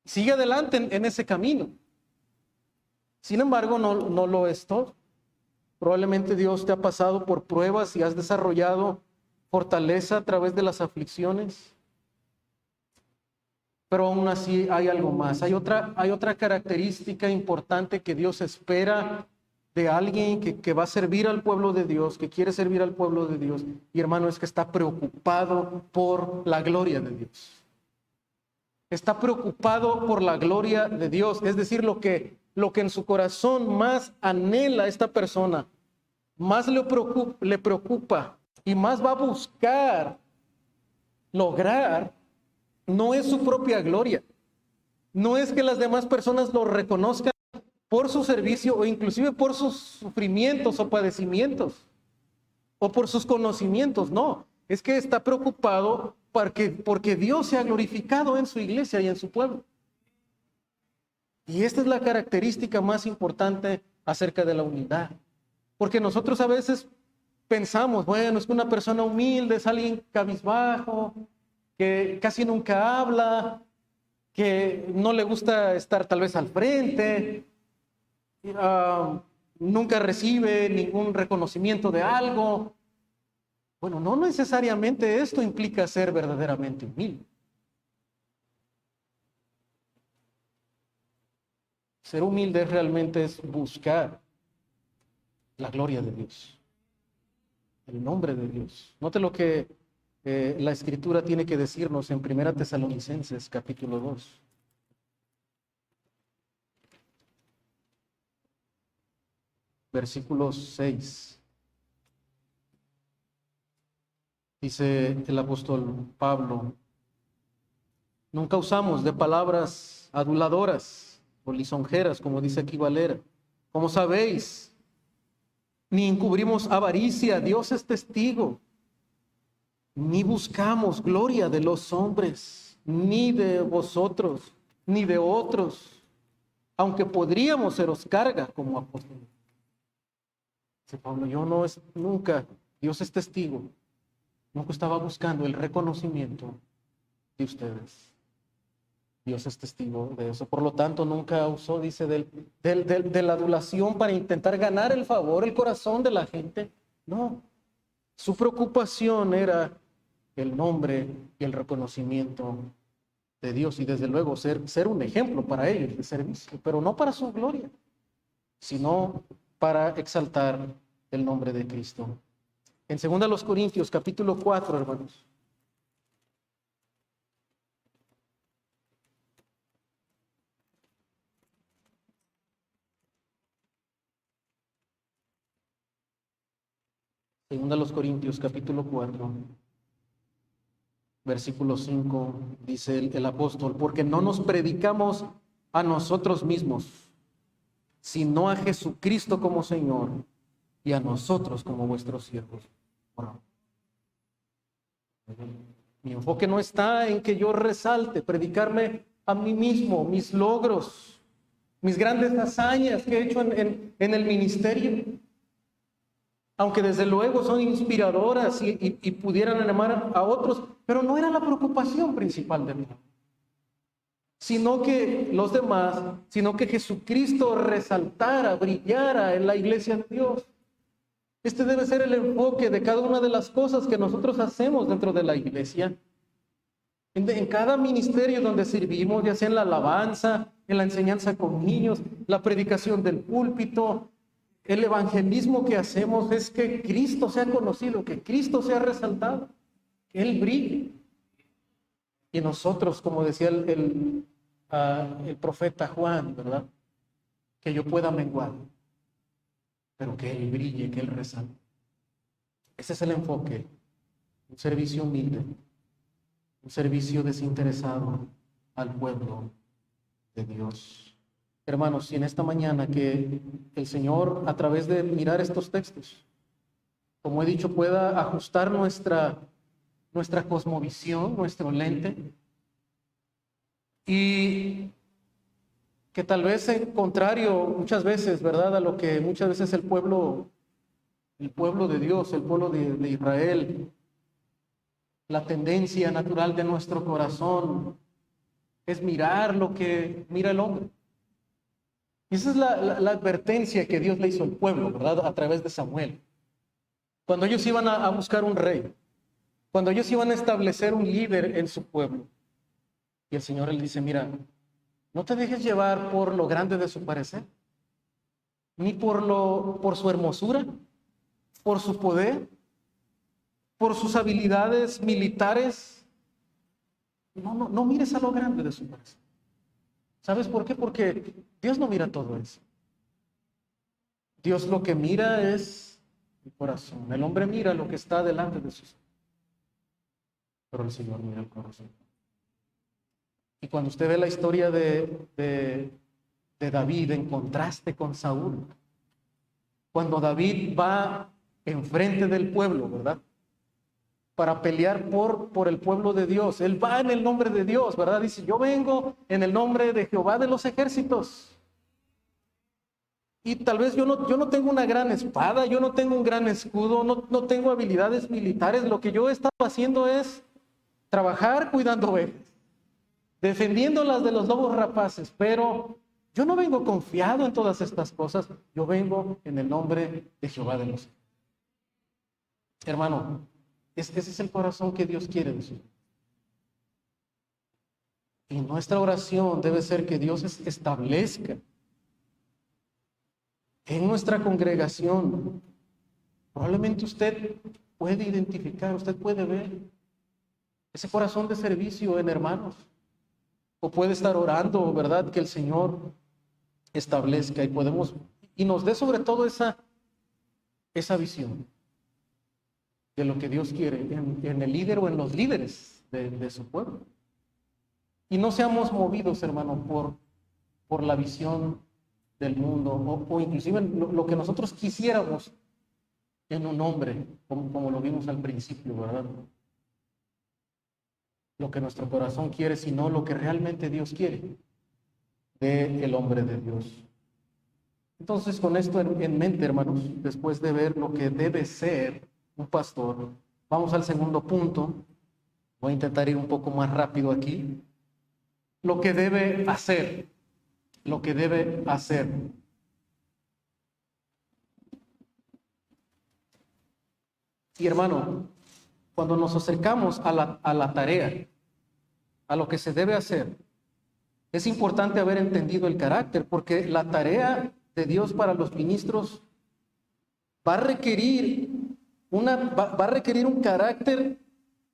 Sigue adelante en ese camino. Sin embargo, no lo es todo. Probablemente Dios te ha pasado por pruebas y has desarrollado fortaleza a través de las aflicciones. Pero aún así hay algo más. Hay otra característica importante que Dios espera de alguien que va a servir al pueblo de Dios, que quiere servir al pueblo de Dios. Y hermano, es que está preocupado por la gloria de Dios. Está preocupado por la gloria de Dios. Es decir, lo que en su corazón más anhela esta persona, más le preocupa y más va a buscar lograr, no es su propia gloria. No es que las demás personas lo reconozcan por su servicio o inclusive por sus sufrimientos o padecimientos o por sus conocimientos. No, es que está preocupado porque Dios se ha glorificado en su iglesia y en su pueblo. Y esta es la característica más importante acerca de la humildad. Porque nosotros a veces pensamos, bueno, es que una persona humilde es alguien cabizbajo, que casi nunca habla, que no le gusta estar tal vez al frente, nunca recibe ningún reconocimiento de algo. Bueno, no necesariamente esto implica ser verdaderamente humilde. Ser humilde realmente es buscar la gloria de Dios, el nombre de Dios. Note lo que la Escritura tiene que decirnos en 1 Tesalonicenses capítulo 2. Versículo 6. Dice el apóstol Pablo, nunca usamos de palabras aduladoras o lisonjeras, como dice aquí Valera. Como sabéis, ni encubrimos avaricia, Dios es testigo. Ni buscamos gloria de los hombres, ni de vosotros, ni de otros, aunque podríamos seros carga como apóstoles. Dice Pablo, nunca, Dios es testigo, nunca estaba buscando el reconocimiento de ustedes. Dios es testigo de eso. Por lo tanto, nunca usó, dice, de la adulación para intentar ganar el favor, el corazón de la gente. No, su preocupación era el nombre y el reconocimiento de Dios y desde luego ser un ejemplo para ellos de servicio, pero no para su gloria, sino para exaltar el nombre de Cristo. En 2 Corintios capítulo 4, hermanos. Segunda a los Corintios capítulo 4. Versículo 5, dice el apóstol, porque no nos predicamos a nosotros mismos, sino a Jesucristo como Señor y a nosotros como vuestros siervos. Bueno, mi enfoque no está en que yo resalte, predicarme a mí mismo, mis logros, mis grandes hazañas que he hecho en el ministerio. Aunque desde luego son inspiradoras y pudieran animar a otros, pero no era la preocupación principal de mí. Sino que los demás, sino que Jesucristo resaltara, brillara en la iglesia de Dios. Este debe ser el enfoque de cada una de las cosas que nosotros hacemos dentro de la iglesia. En cada ministerio donde servimos, ya sea en la alabanza, en la enseñanza con niños, la predicación del púlpito, el evangelismo que hacemos es que Cristo sea conocido, que Cristo sea resaltado, que Él brille. Y nosotros, como decía el profeta Juan, ¿verdad? que yo pueda menguar, pero que Él brille, que Él resalte. Ese es el enfoque. Un servicio humilde, un servicio desinteresado al pueblo de Dios. Hermanos, y en esta mañana que el Señor, a través de mirar estos textos, como he dicho, pueda ajustar nuestra cosmovisión, nuestro lente, y que tal vez en contrario muchas veces, ¿verdad?, a lo que muchas veces el pueblo de Dios, el pueblo de Israel, la tendencia natural de nuestro corazón es mirar lo que mira el hombre. Y esa es la advertencia que Dios le hizo al pueblo, ¿verdad?, a través de Samuel. Cuando ellos iban a buscar un rey, cuando ellos iban a establecer un líder en su pueblo. Y el Señor le dice, mira, no te dejes llevar por lo grande de su parecer, ni por su hermosura, por su poder, por sus habilidades militares. No mires a lo grande de su parecer. ¿Sabes por qué? Porque Dios no mira todo eso. Dios lo que mira es el corazón. El hombre mira lo que está delante de sus ojos, pero el Señor mira el corazón. Y cuando usted ve la historia de David en contraste con Saúl, cuando David va enfrente del pueblo, ¿verdad?, para pelear por el pueblo de Dios, él va en el nombre de Dios, ¿verdad? Dice, yo vengo en el nombre de Jehová de los ejércitos. Y tal vez yo no tengo una gran espada, yo no tengo un gran escudo, no tengo habilidades militares. Lo que yo he estado haciendo es trabajar cuidando ovejas, defendiéndolas de los lobos rapaces, pero yo no vengo confiado en todas estas cosas, yo vengo en el nombre de Jehová de los ejércitos. Hermano, ese es el corazón que Dios quiere de nosotros. Y nuestra oración debe ser que Dios establezca en nuestra congregación. Probablemente usted puede identificar, usted puede ver ese corazón de servicio en hermanos. O puede estar orando, ¿verdad?, que el Señor establezca y nos dé sobre todo esa visión de lo que Dios quiere en el líder o en los líderes de su pueblo. Y no seamos movidos, hermano, por la visión del mundo o inclusive lo que nosotros quisiéramos en un hombre, como lo vimos al principio, ¿verdad? Lo que nuestro corazón quiere, sino lo que realmente Dios quiere del hombre de Dios. Entonces, con esto en mente, hermanos, después de ver lo que debe ser un pastor, vamos al segundo punto. Voy a intentar ir un poco más rápido aquí. Lo que debe hacer. Lo que debe hacer. Y hermano, cuando nos acercamos a la tarea, a lo que se debe hacer, es importante haber entendido el carácter, porque la tarea de Dios para los ministros va a requerir un carácter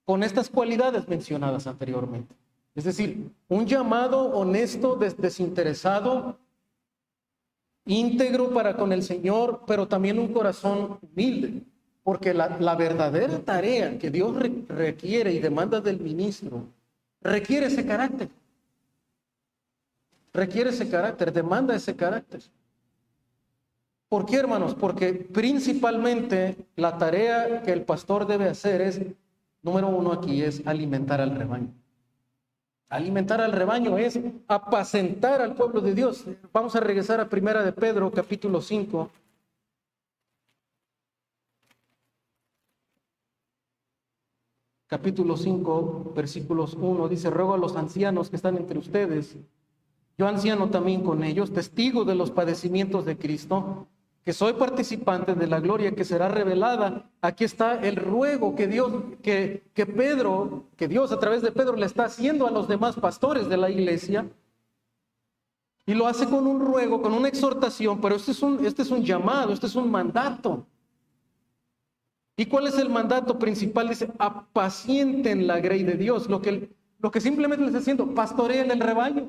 con estas cualidades mencionadas anteriormente. Es decir, un llamado honesto, desinteresado, íntegro para con el Señor, pero también un corazón humilde. Porque la verdadera tarea que Dios requiere y demanda del ministro, requiere ese carácter. Requiere ese carácter, demanda ese carácter. ¿Por qué, hermanos? Porque principalmente la tarea que el pastor debe hacer es, número uno aquí, es alimentar al rebaño. Alimentar al rebaño es apacentar al pueblo de Dios. Vamos a regresar a 1 de Pedro, capítulo 5. Capítulo 5, versículos 1, dice, ruego a los ancianos que están entre ustedes, yo anciano también con ellos, testigo de los padecimientos de Cristo, que soy participante de la gloria que será revelada. Aquí está el ruego que Dios a través de Pedro le está haciendo a los demás pastores de la iglesia. Y lo hace con un ruego, con una exhortación, pero este es un llamado, este es un mandato. ¿Y cuál es el mandato principal? Dice, apacienten la grey de Dios. Lo que simplemente les está diciendo, pastoreen el rebaño.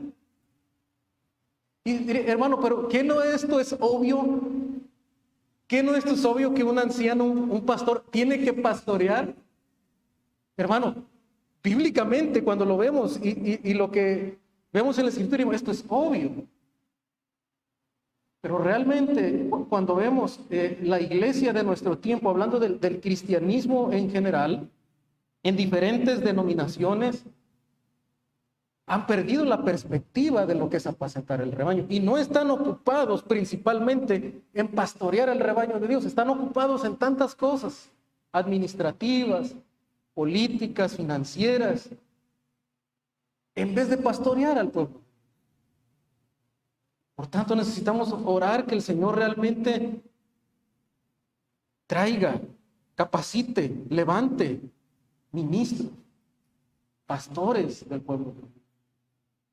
Y diré, hermano, pero ¿qué no esto es obvio? ¿Qué no esto es obvio que un anciano, un pastor, tiene que pastorear? Hermano, bíblicamente cuando lo vemos y lo que vemos en la Escritura, esto es obvio. Pero realmente cuando vemos la iglesia de nuestro tiempo, hablando del cristianismo en general, en diferentes denominaciones, han perdido la perspectiva de lo que es apacentar el rebaño y no están ocupados principalmente en pastorear el rebaño de Dios, están ocupados en tantas cosas administrativas, políticas, financieras, en vez de pastorear al pueblo. Por tanto, necesitamos orar que el Señor realmente traiga, capacite, levante ministros, pastores del pueblo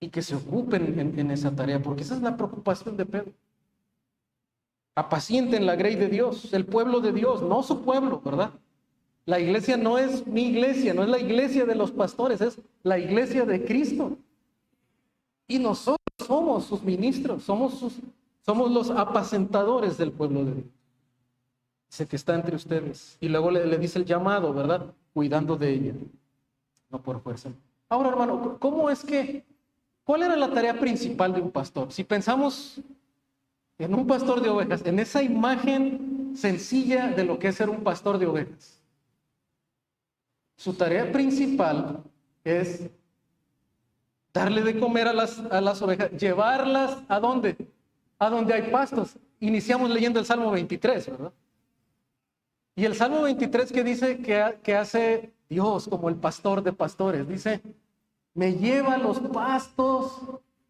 y que se ocupen en esa tarea, porque esa es la preocupación de Pedro. Apacienten la grey de Dios, el pueblo de Dios, no su pueblo, ¿verdad? La iglesia no es mi iglesia, no es la iglesia de los pastores, es la iglesia de Cristo. Y nosotros somos sus ministros, somos los apacentadores del pueblo de Dios. Dice que está entre ustedes. Y luego le dice el llamado, ¿verdad? Cuidando de ella, no por fuerza. Ahora, hermano, ¿cuál era la tarea principal de un pastor? Si pensamos en un pastor de ovejas, en esa imagen sencilla de lo que es ser un pastor de ovejas, su tarea principal es darle de comer a las ovejas, llevarlas ¿a dónde? A donde hay pastos. Iniciamos leyendo el Salmo 23, ¿verdad? Y el Salmo 23 que dice que hace Dios como el pastor de pastores, dice, me lleva a los pastos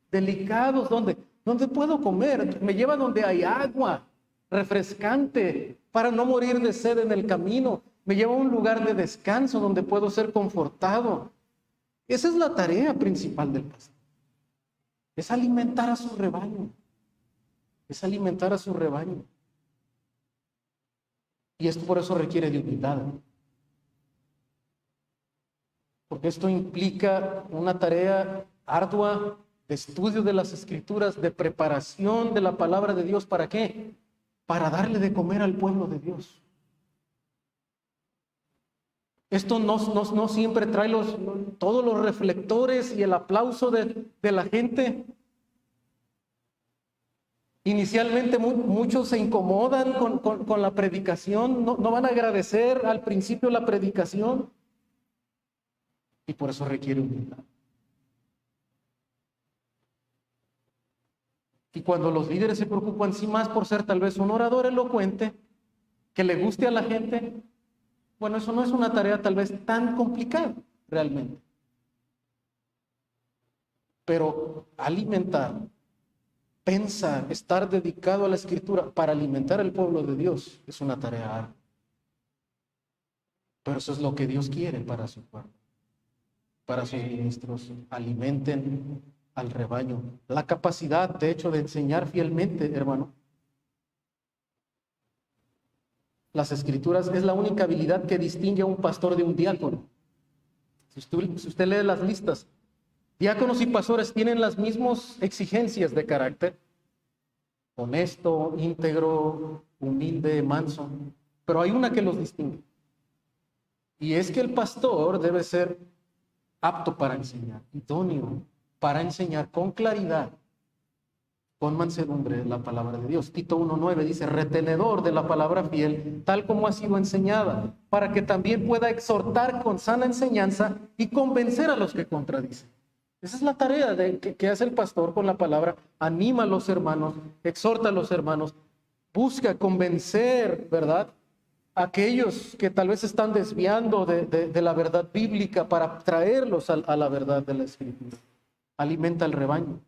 delicados, donde puedo comer, me lleva donde hay agua refrescante para no morir de sed en el camino, me lleva a un lugar de descanso donde puedo ser confortado. Esa es la tarea principal del pastor, es alimentar a su rebaño, es alimentar a su rebaño. Y esto por eso requiere de humildad, porque esto implica una tarea ardua de estudio de las Escrituras, de preparación de la palabra de Dios. ¿Para qué? Para darle de comer al pueblo de Dios. Esto no siempre trae todos los reflectores y el aplauso de la gente. Inicialmente muchos se incomodan con la predicación, no van a agradecer al principio la predicación, y por eso requiere humildad. Y cuando los líderes se preocupan sí más por ser tal vez un orador elocuente, que le guste a la gente, bueno, eso no es una tarea tal vez tan complicada realmente. Pero alimentar, pensar, estar dedicado a la Escritura para alimentar al pueblo de Dios es una tarea ardua. Pero eso es lo que Dios quiere para su pueblo, para sus ministros. Alimenten al rebaño. La capacidad, de hecho, de enseñar fielmente, hermano. Las Escrituras es la única habilidad que distingue a un pastor de un diácono. Si usted lee las listas, diáconos y pastores tienen las mismas exigencias de carácter: honesto, íntegro, humilde, manso. Pero hay una que los distingue. Y es que el pastor debe ser apto para enseñar, idóneo para enseñar con claridad, con mansedumbre la palabra de Dios. Tito 1:9 dice, retenedor de la palabra fiel, tal como ha sido enseñada, para que también pueda exhortar con sana enseñanza y convencer a los que contradicen. Esa es la tarea que hace el pastor con la palabra. Anima a los hermanos, exhorta a los hermanos, busca convencer, ¿verdad?, a aquellos que tal vez están desviando de la verdad bíblica para traerlos a la verdad de la Escritura. Alimenta al rebaño.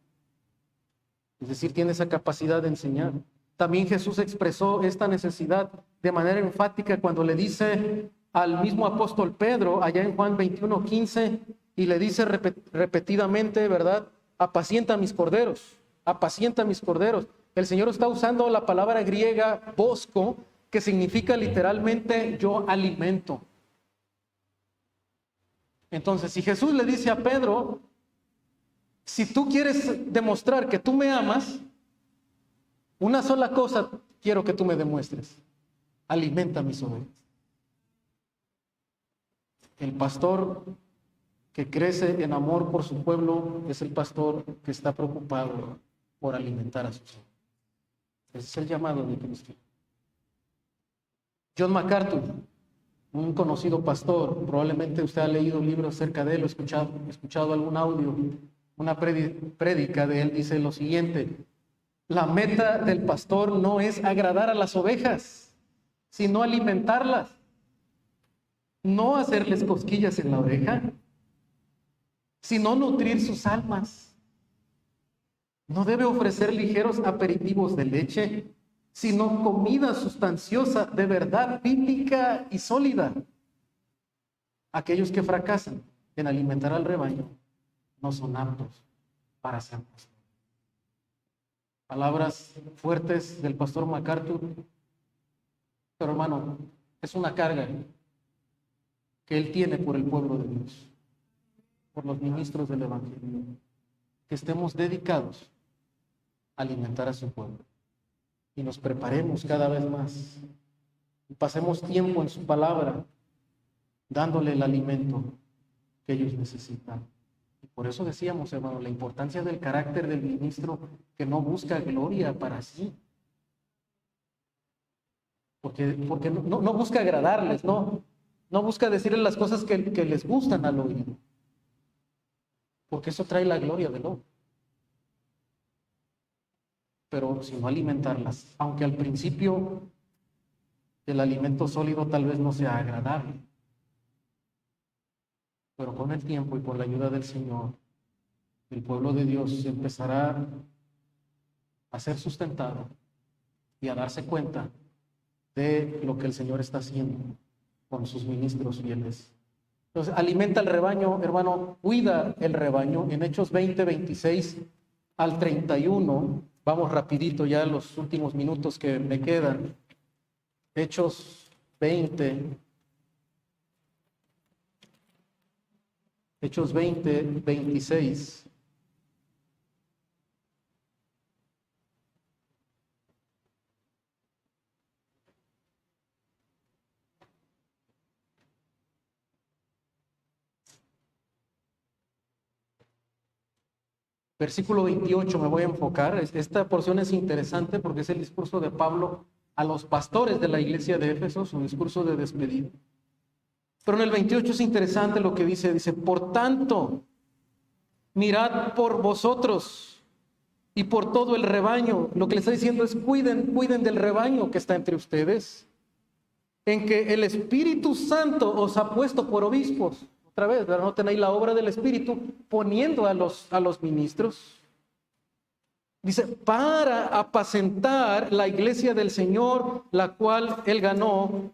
Es decir, tiene esa capacidad de enseñar. También Jesús expresó esta necesidad de manera enfática cuando le dice al mismo apóstol Pedro, allá en Juan 21:15, y le dice repetidamente, ¿verdad? Apacienta mis corderos, apacienta mis corderos. El Señor está usando la palabra griega bosco, que significa literalmente yo alimento. Entonces, si Jesús le dice a Pedro, Si tú quieres demostrar que tú me amas, una sola cosa quiero que tú me demuestres: alimenta mis ovejas. El pastor que crece en amor por su pueblo es el pastor que está preocupado por alimentar a sus ovejas. Ese es el llamado de Cristo. John MacArthur, un conocido pastor, probablemente usted ha leído libros acerca de él, o escuchado algún audio, una prédica de él, dice lo siguiente: la meta del pastor no es agradar a las ovejas, sino alimentarlas, no hacerles cosquillas en la oreja, sino nutrir sus almas. No debe ofrecer ligeros aperitivos de leche, sino comida sustanciosa de verdad bíblica y sólida. Aquellos que fracasan en alimentar al rebaño no son aptos para ser pastores. Palabras fuertes del pastor MacArthur, pero hermano, es una carga que él tiene por el pueblo de Dios, por los ministros del Evangelio, que estemos dedicados a alimentar a su pueblo y nos preparemos cada vez más y pasemos tiempo en su palabra dándole el alimento que ellos necesitan. Y por eso decíamos, hermano, la importancia del carácter del ministro que no busca gloria para sí, porque no busca agradarles, no busca decirles las cosas que les gustan al oído, porque eso trae la gloria del hombre. Pero si no alimentarlas, aunque al principio el alimento sólido tal vez no sea agradable, pero con el tiempo y por la ayuda del Señor, el pueblo de Dios empezará a ser sustentado y a darse cuenta de lo que el Señor está haciendo con sus ministros fieles. Entonces, alimenta el rebaño, hermano, cuida el rebaño. En Hechos 20, 26 al 31, vamos rapidito ya los últimos minutos que me quedan. Hechos 20, 26. Versículo 28 me voy a enfocar. Esta porción es interesante porque es el discurso de Pablo a los pastores de la iglesia de Éfeso, su discurso de despedida. Pero en el 28 es interesante lo que dice, por tanto, mirad por vosotros y por todo el rebaño. Lo que le está diciendo es cuiden del rebaño que está entre ustedes, en que el Espíritu Santo os ha puesto por obispos. Otra vez, ¿verdad? No tenéis la obra del Espíritu poniendo a los ministros. Dice, para apacentar la iglesia del Señor, la cual Él ganó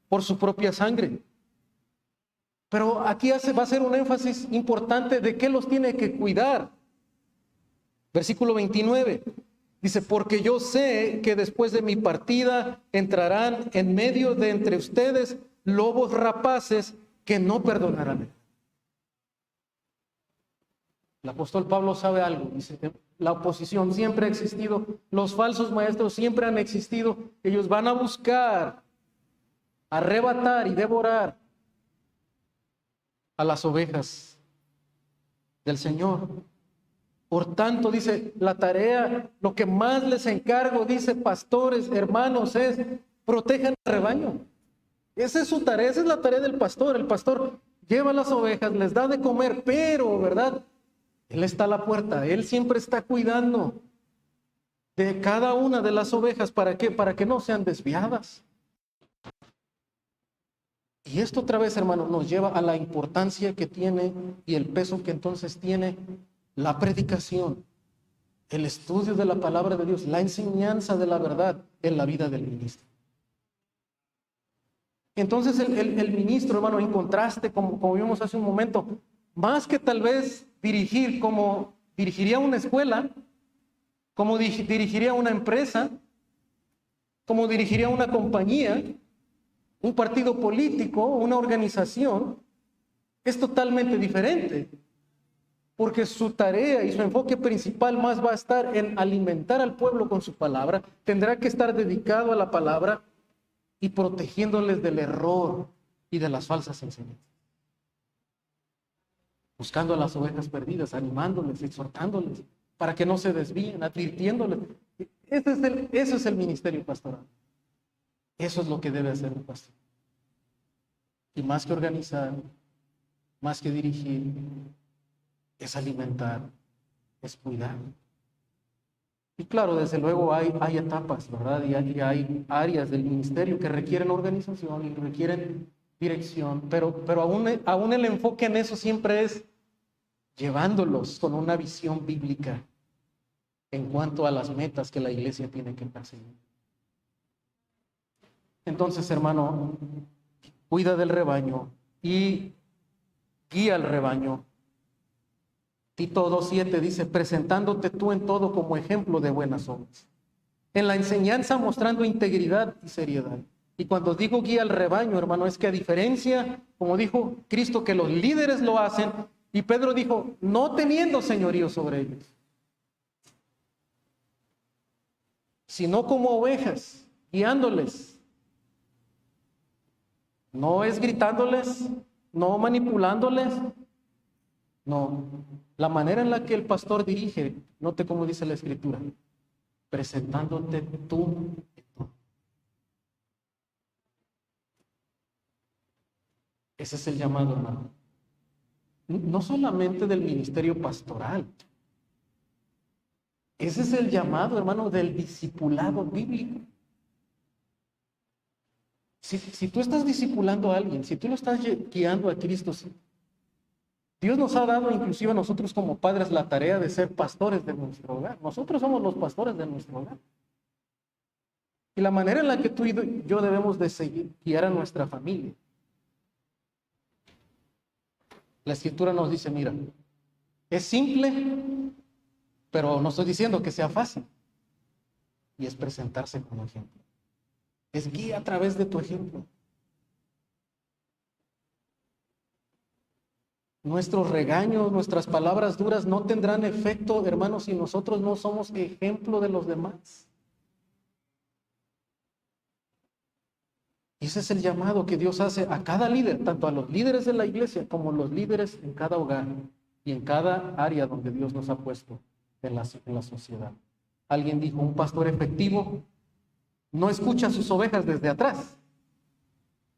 por su propia sangre. Pero aquí va a ser un énfasis importante de qué los tiene que cuidar. Versículo 29. Dice, porque yo sé que después de mi partida entrarán en medio de entre ustedes lobos rapaces que no perdonarán. El apóstol Pablo sabe algo, dice, la oposición siempre ha existido, los falsos maestros siempre han existido, ellos van a buscar arrebatar y devorar a las ovejas del Señor. Por tanto, dice, la tarea, lo que más les encargo, dice, pastores, hermanos, es protejan el rebaño. Esa es su tarea, esa es la tarea del pastor. El pastor lleva las ovejas, les da de comer, pero, ¿verdad? Él está a la puerta, él siempre está cuidando de cada una de las ovejas. ¿Para qué? Para que no sean desviadas. Y esto otra vez, hermano, nos lleva a la importancia que tiene y el peso que entonces tiene la predicación, el estudio de la palabra de Dios, la enseñanza de la verdad en la vida del ministro. Entonces el ministro, hermano, en contraste, como vimos hace un momento, más que tal vez dirigir como dirigiría una escuela, como dirigiría una empresa, como dirigiría una compañía, un partido político, una organización, es totalmente diferente. porque su tarea y su enfoque principal más va a estar en alimentar al pueblo con su palabra. Tendrá que estar dedicado a la palabra y protegiéndoles del error y de las falsas enseñanzas. Buscando a las ovejas perdidas, animándoles, exhortándoles, para que no se desvíen, advirtiéndoles. Ese es el ministerio pastoral. Eso es lo que debe hacer un pastor. Y más que organizar, más que dirigir, es alimentar, es cuidar. Y claro, desde luego hay etapas, ¿verdad? Y hay áreas del ministerio que requieren organización y requieren dirección, pero aún el enfoque en eso siempre es llevándolos con una visión bíblica en cuanto a las metas que la iglesia tiene que perseguir. Entonces, hermano, cuida del rebaño y guía al rebaño. Tito 2:7 dice, presentándote tú en todo como ejemplo de buenas obras. En la enseñanza mostrando integridad y seriedad. Y cuando digo guía al rebaño, hermano, es que a diferencia, como dijo Cristo, que los líderes lo hacen, y Pedro dijo, no teniendo señorío sobre ellos, sino como ovejas, guiándoles. No es gritándoles, no manipulándoles, no. La manera en la que el pastor dirige, note cómo dice la Escritura, presentándote tú. Ese es el llamado, hermano. No solamente del ministerio pastoral. Ese es el llamado, hermano, del discipulado bíblico. Si tú estás discipulando a alguien, si tú lo estás guiando a Cristo, Dios nos ha dado inclusive a nosotros como padres la tarea de ser pastores de nuestro hogar. Nosotros somos los pastores de nuestro hogar. Y la manera en la que tú y yo debemos de seguir, guiar a nuestra familia. La Escritura nos dice, mira, es simple, pero no estoy diciendo que sea fácil. Y es presentarse como ejemplo. Es guía a través de tu ejemplo. Nuestros regaños, nuestras palabras duras no tendrán efecto, hermanos, si nosotros no somos ejemplo de los demás. Y ese es el llamado que Dios hace a cada líder, tanto a los líderes de la iglesia como los líderes en cada hogar y en cada área donde Dios nos ha puesto en la sociedad. Alguien dijo, un pastor efectivo no escucha a sus ovejas desde atrás,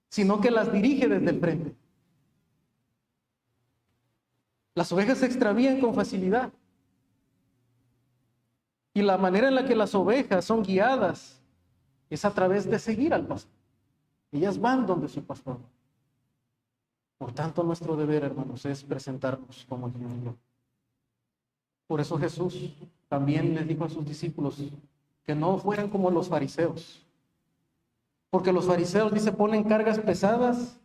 sino que las dirige desde el frente. Las ovejas se extravían con facilidad. Y la manera en la que las ovejas son guiadas es a través de seguir al pastor. Ellas van donde su pastor. Por tanto, nuestro deber, hermanos, es presentarnos como ejemplo. Por eso Jesús también les dijo a sus discípulos que no fueran como los fariseos. Porque los fariseos, dice, ponen cargas pesadas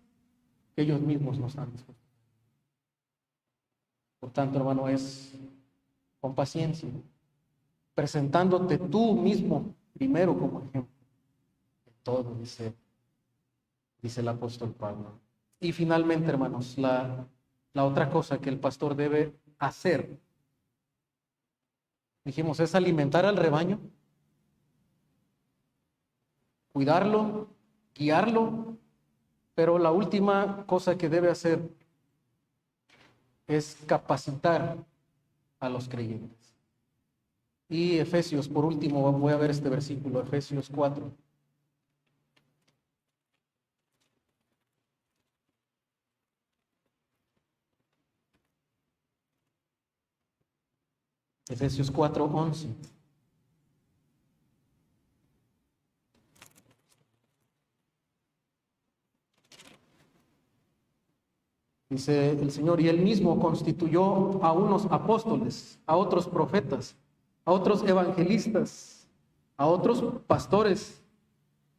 que ellos mismos no están dispuestos. Por tanto, hermano, es con paciencia, presentándote tú mismo primero como ejemplo. Todo, dice el apóstol Pablo. Y finalmente, hermanos, la otra cosa que el pastor debe hacer, dijimos, es alimentar al rebaño, cuidarlo, guiarlo, pero la última cosa que debe hacer es capacitar a los creyentes. Y Efesios, por último, voy a ver este versículo, Efesios 4. Efesios 4:11. Dice el Señor, y Él mismo constituyó a unos apóstoles, a otros profetas, a otros evangelistas, a otros pastores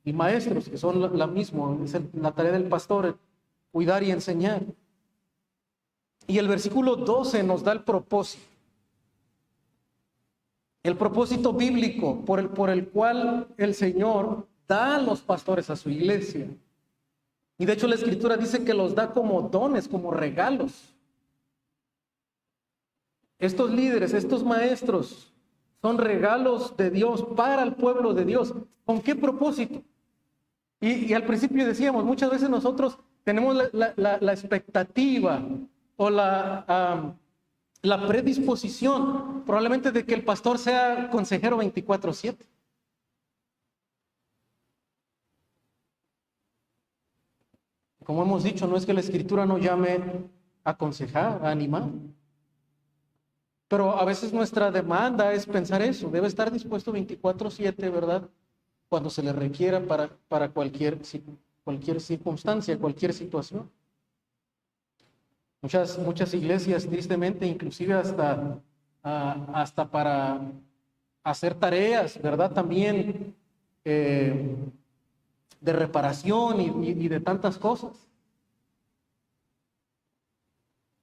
y maestros, que son la misma, es la tarea del pastor, cuidar y enseñar. Y el versículo 12 nos da el propósito bíblico por el cual el Señor da a los pastores a su iglesia. Y de hecho la Escritura dice que los da como dones, como regalos. Estos líderes, estos maestros, son regalos de Dios para el pueblo de Dios. ¿Con qué propósito? Y al principio decíamos, muchas veces nosotros tenemos la expectativa o la predisposición probablemente de que el pastor sea consejero 24/7. Como hemos dicho, no es que la Escritura no llame a aconsejar, a animar. Pero a veces nuestra demanda es pensar eso. Debe estar dispuesto 24/7, ¿verdad? Cuando se le requiera para cualquier circunstancia, cualquier situación. Muchas iglesias, tristemente, inclusive hasta para hacer tareas, ¿verdad? También de reparación y de tantas cosas.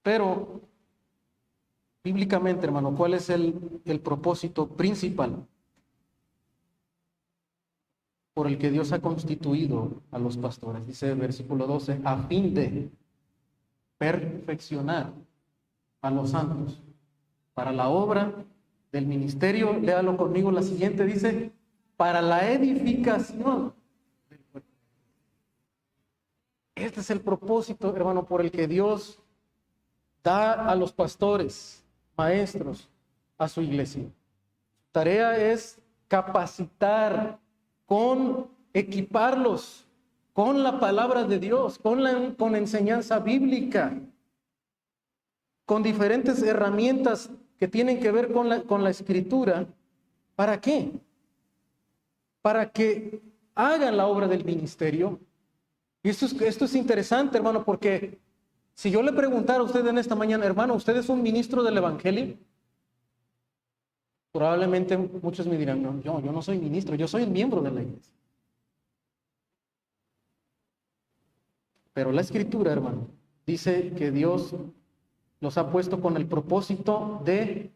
Pero, bíblicamente, hermano, ¿cuál es el propósito principal por el que Dios ha constituido a los pastores? Dice el versículo 12, a fin de perfeccionar a los santos para la obra del ministerio. Léalo conmigo, la siguiente dice, para la edificación del cuerpo. Este es el propósito, hermano, por el que Dios da a los pastores, maestros, a su iglesia. Su tarea es capacitar, equiparlos con la palabra de Dios, con enseñanza bíblica, con diferentes herramientas que tienen que ver con la escritura. ¿Para qué? Para que hagan la obra del ministerio. Y esto es interesante, hermano, porque si yo le preguntara a usted en esta mañana, hermano, ¿usted es un ministro del evangelio? Probablemente muchos me dirán, no, yo no soy ministro, yo soy un miembro de la iglesia. Pero la escritura, hermano, dice que Dios los ha puesto con el propósito de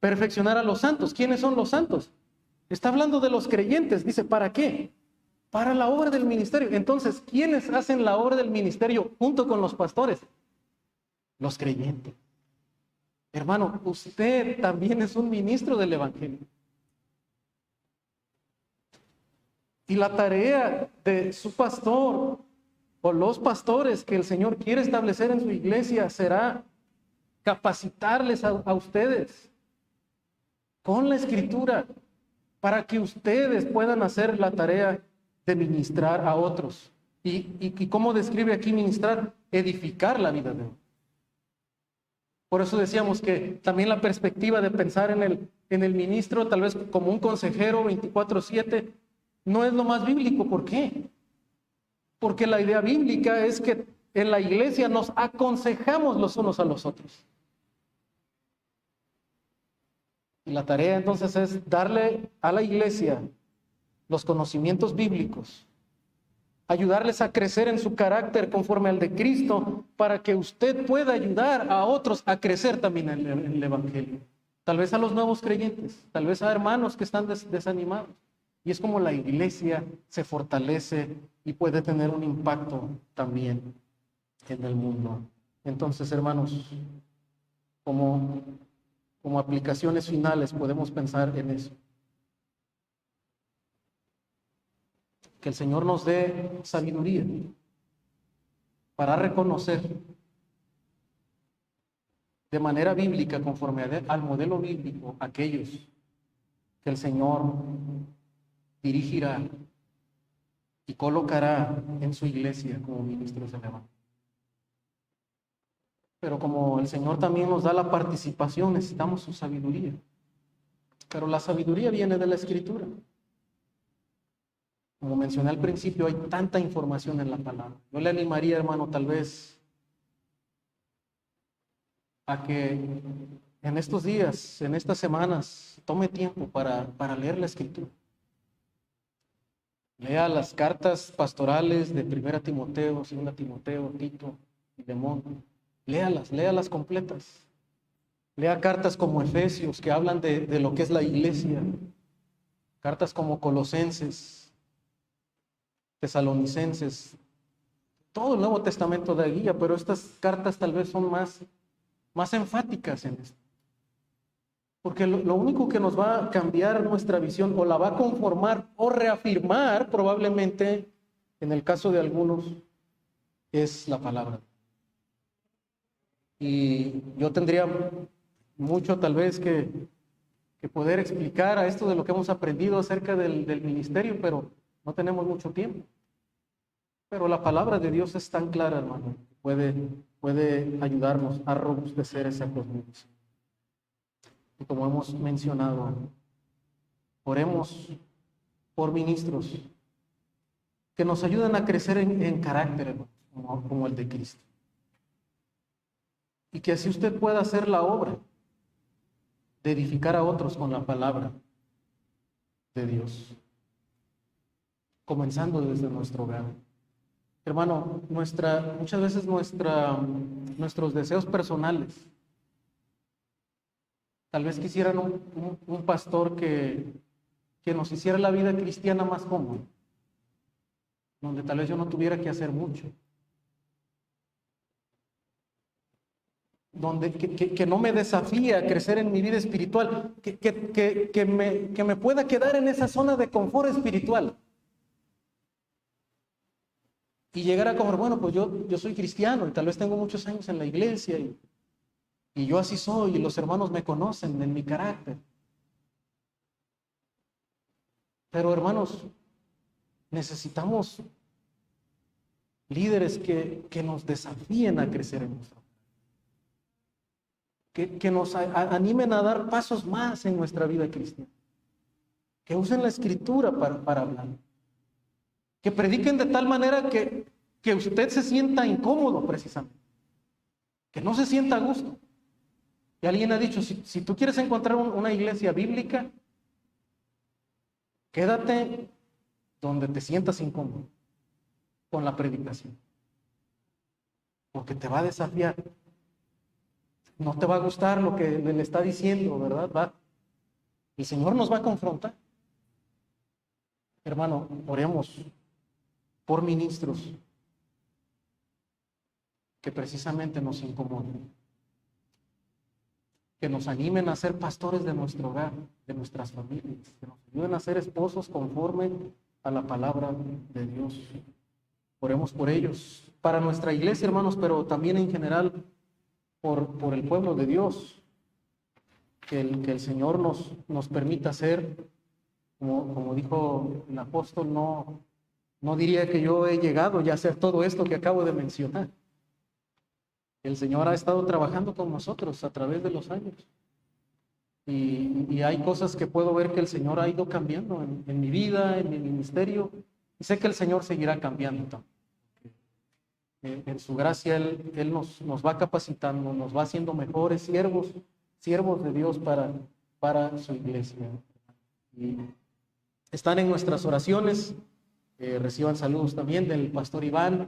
perfeccionar a los santos. ¿Quiénes son los santos? Está hablando de los creyentes. Dice, ¿para qué? Para la obra del ministerio. Entonces, ¿quiénes hacen la obra del ministerio junto con los pastores? Los creyentes. Hermano, usted también es un ministro del evangelio. Y la tarea de su pastor o los pastores que el Señor quiere establecer en su iglesia será capacitarles a ustedes con la escritura para que ustedes puedan hacer la tarea de ministrar a otros. ¿Y cómo describe aquí ministrar? Edificar la vida de otros. Por eso decíamos que también la perspectiva de pensar en el ministro tal vez como un consejero 24/7 no es lo más bíblico. ¿Por qué? Porque la idea bíblica es que en la iglesia nos aconsejamos los unos a los otros. Y la tarea entonces es darle a la iglesia los conocimientos bíblicos, ayudarles a crecer en su carácter conforme al de Cristo, para que usted pueda ayudar a otros a crecer también en el evangelio. Tal vez a los nuevos creyentes, tal vez a hermanos que están desanimados. Y es como la iglesia se fortalece y puede tener un impacto también en el mundo. Entonces, hermanos, como aplicaciones finales podemos pensar en eso. Que el Señor nos dé sabiduría para reconocer de manera bíblica, conforme al modelo bíblico, aquellos que el Señor dirigirá y colocará en su iglesia como ministros del evangelio. Pero como el Señor también nos da la participación, necesitamos su sabiduría. Pero la sabiduría viene de la Escritura. Como mencioné al principio, hay tanta información en la palabra. Yo le animaría, hermano, tal vez a que en estos días, en estas semanas, tome tiempo para leer la Escritura. Lea las cartas pastorales de 1 Timoteo, 2 Timoteo, Tito y Filemón. Léalas completas. Lea cartas como Efesios, que hablan de lo que es la iglesia. Cartas como Colosenses, Tesalonicenses. Todo el Nuevo Testamento da guía, pero estas cartas tal vez son más enfáticas en esto. Porque lo único que nos va a cambiar nuestra visión o la va a conformar o reafirmar probablemente, en el caso de algunos, es la palabra. Y yo tendría mucho tal vez que poder explicar a esto de lo que hemos aprendido acerca del ministerio, pero no tenemos mucho tiempo. Pero la palabra de Dios es tan clara, hermano, puede ayudarnos a robustecer esa cosmovisión. Y como hemos mencionado, oremos por ministros que nos ayuden a crecer en carácter, hermano, como el de Cristo. Y que así usted pueda hacer la obra de edificar a otros con la palabra de Dios, comenzando desde nuestro hogar. Hermano, muchas veces nuestros deseos personales, tal vez quisieran un pastor que nos hiciera la vida cristiana más cómoda, donde tal vez yo no tuviera que hacer mucho, donde que no me desafía a crecer en mi vida espiritual, que me pueda quedar en esa zona de confort espiritual. Y llegar a como, bueno, pues yo soy cristiano y tal vez tengo muchos años en la iglesia y yo así soy y los hermanos me conocen en mi carácter. Pero hermanos, necesitamos líderes que nos desafíen a crecer en nuestro. Que nos animen a dar pasos más en nuestra vida cristiana. Que usen la escritura para hablar. Que prediquen de tal manera que usted se sienta incómodo precisamente. Que no se sienta a gusto. Y alguien ha dicho, si tú quieres encontrar una iglesia bíblica, quédate donde te sientas incómodo con la predicación. Porque te va a desafiar. No te va a gustar lo que le está diciendo, ¿verdad? El Señor nos va a confrontar. Hermano, oremos por ministros que precisamente nos incomoden. Que nos animen a ser pastores de nuestro hogar, de nuestras familias. Que nos ayuden a ser esposos conforme a la palabra de Dios. Oremos por ellos, para nuestra iglesia, hermanos, pero también en general por el pueblo de Dios. Que el Señor nos permita ser, como dijo el apóstol, no diría que yo he llegado ya a hacer todo esto que acabo de mencionar. El Señor ha estado trabajando con nosotros a través de los años. Y hay cosas que puedo ver que el Señor ha ido cambiando en mi vida, en mi ministerio. Y sé que el Señor seguirá cambiando también. En su gracia Él nos va capacitando, nos va haciendo mejores siervos de Dios para su iglesia. Y están en nuestras oraciones. Reciban saludos también del pastor Iván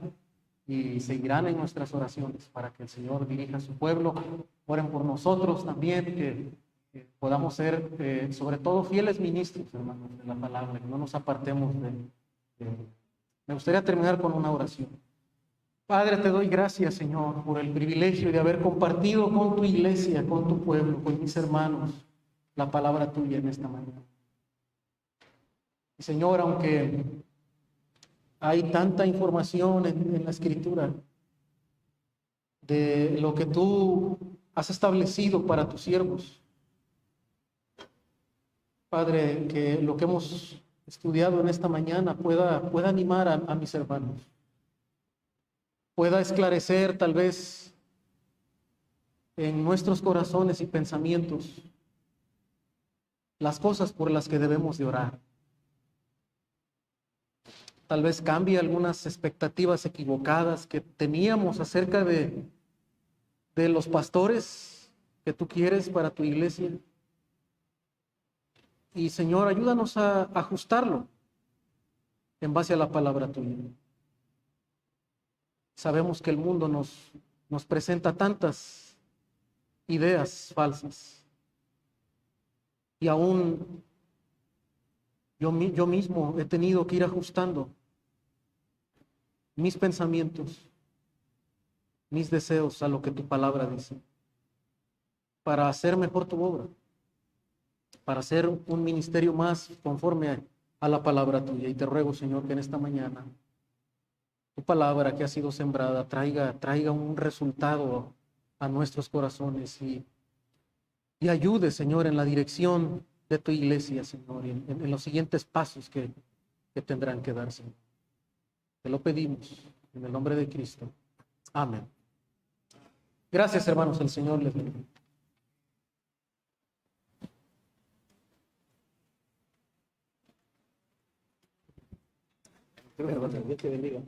y seguirán en nuestras oraciones para que el Señor dirija a su pueblo. Oren por nosotros también, que podamos ser sobre todo fieles ministros, hermanos, de la palabra, que no nos apartemos Me gustaría terminar con una oración. Padre, te doy gracias, Señor, por el privilegio de haber compartido con tu iglesia, con tu pueblo, con mis hermanos, la palabra tuya en esta mañana. Y Señor, aunque hay tanta información en la Escritura de lo que tú has establecido para tus siervos, Padre, que lo que hemos estudiado en esta mañana pueda animar a mis hermanos, pueda esclarecer tal vez en nuestros corazones y pensamientos las cosas por las que debemos de orar. Tal vez cambie algunas expectativas equivocadas que teníamos acerca de los pastores que tú quieres para tu iglesia. Y Señor, ayúdanos a ajustarlo en base a la palabra tuya. Sabemos que el mundo nos presenta tantas ideas falsas. Y aún yo mismo he tenido que ir ajustando mis pensamientos, mis deseos a lo que tu palabra dice, para hacer mejor tu obra. para hacer un ministerio más conforme a la palabra tuya. Y te ruego, Señor, que en esta mañana tu palabra que ha sido sembrada traiga un resultado a nuestros corazones y ayude, Señor, en la dirección de tu iglesia, Señor, y en los siguientes pasos que tendrán que dar, Señor. Te lo pedimos en el nombre de Cristo. Amén. Gracias, hermanos. El Señor les bendiga. Dios te bendiga.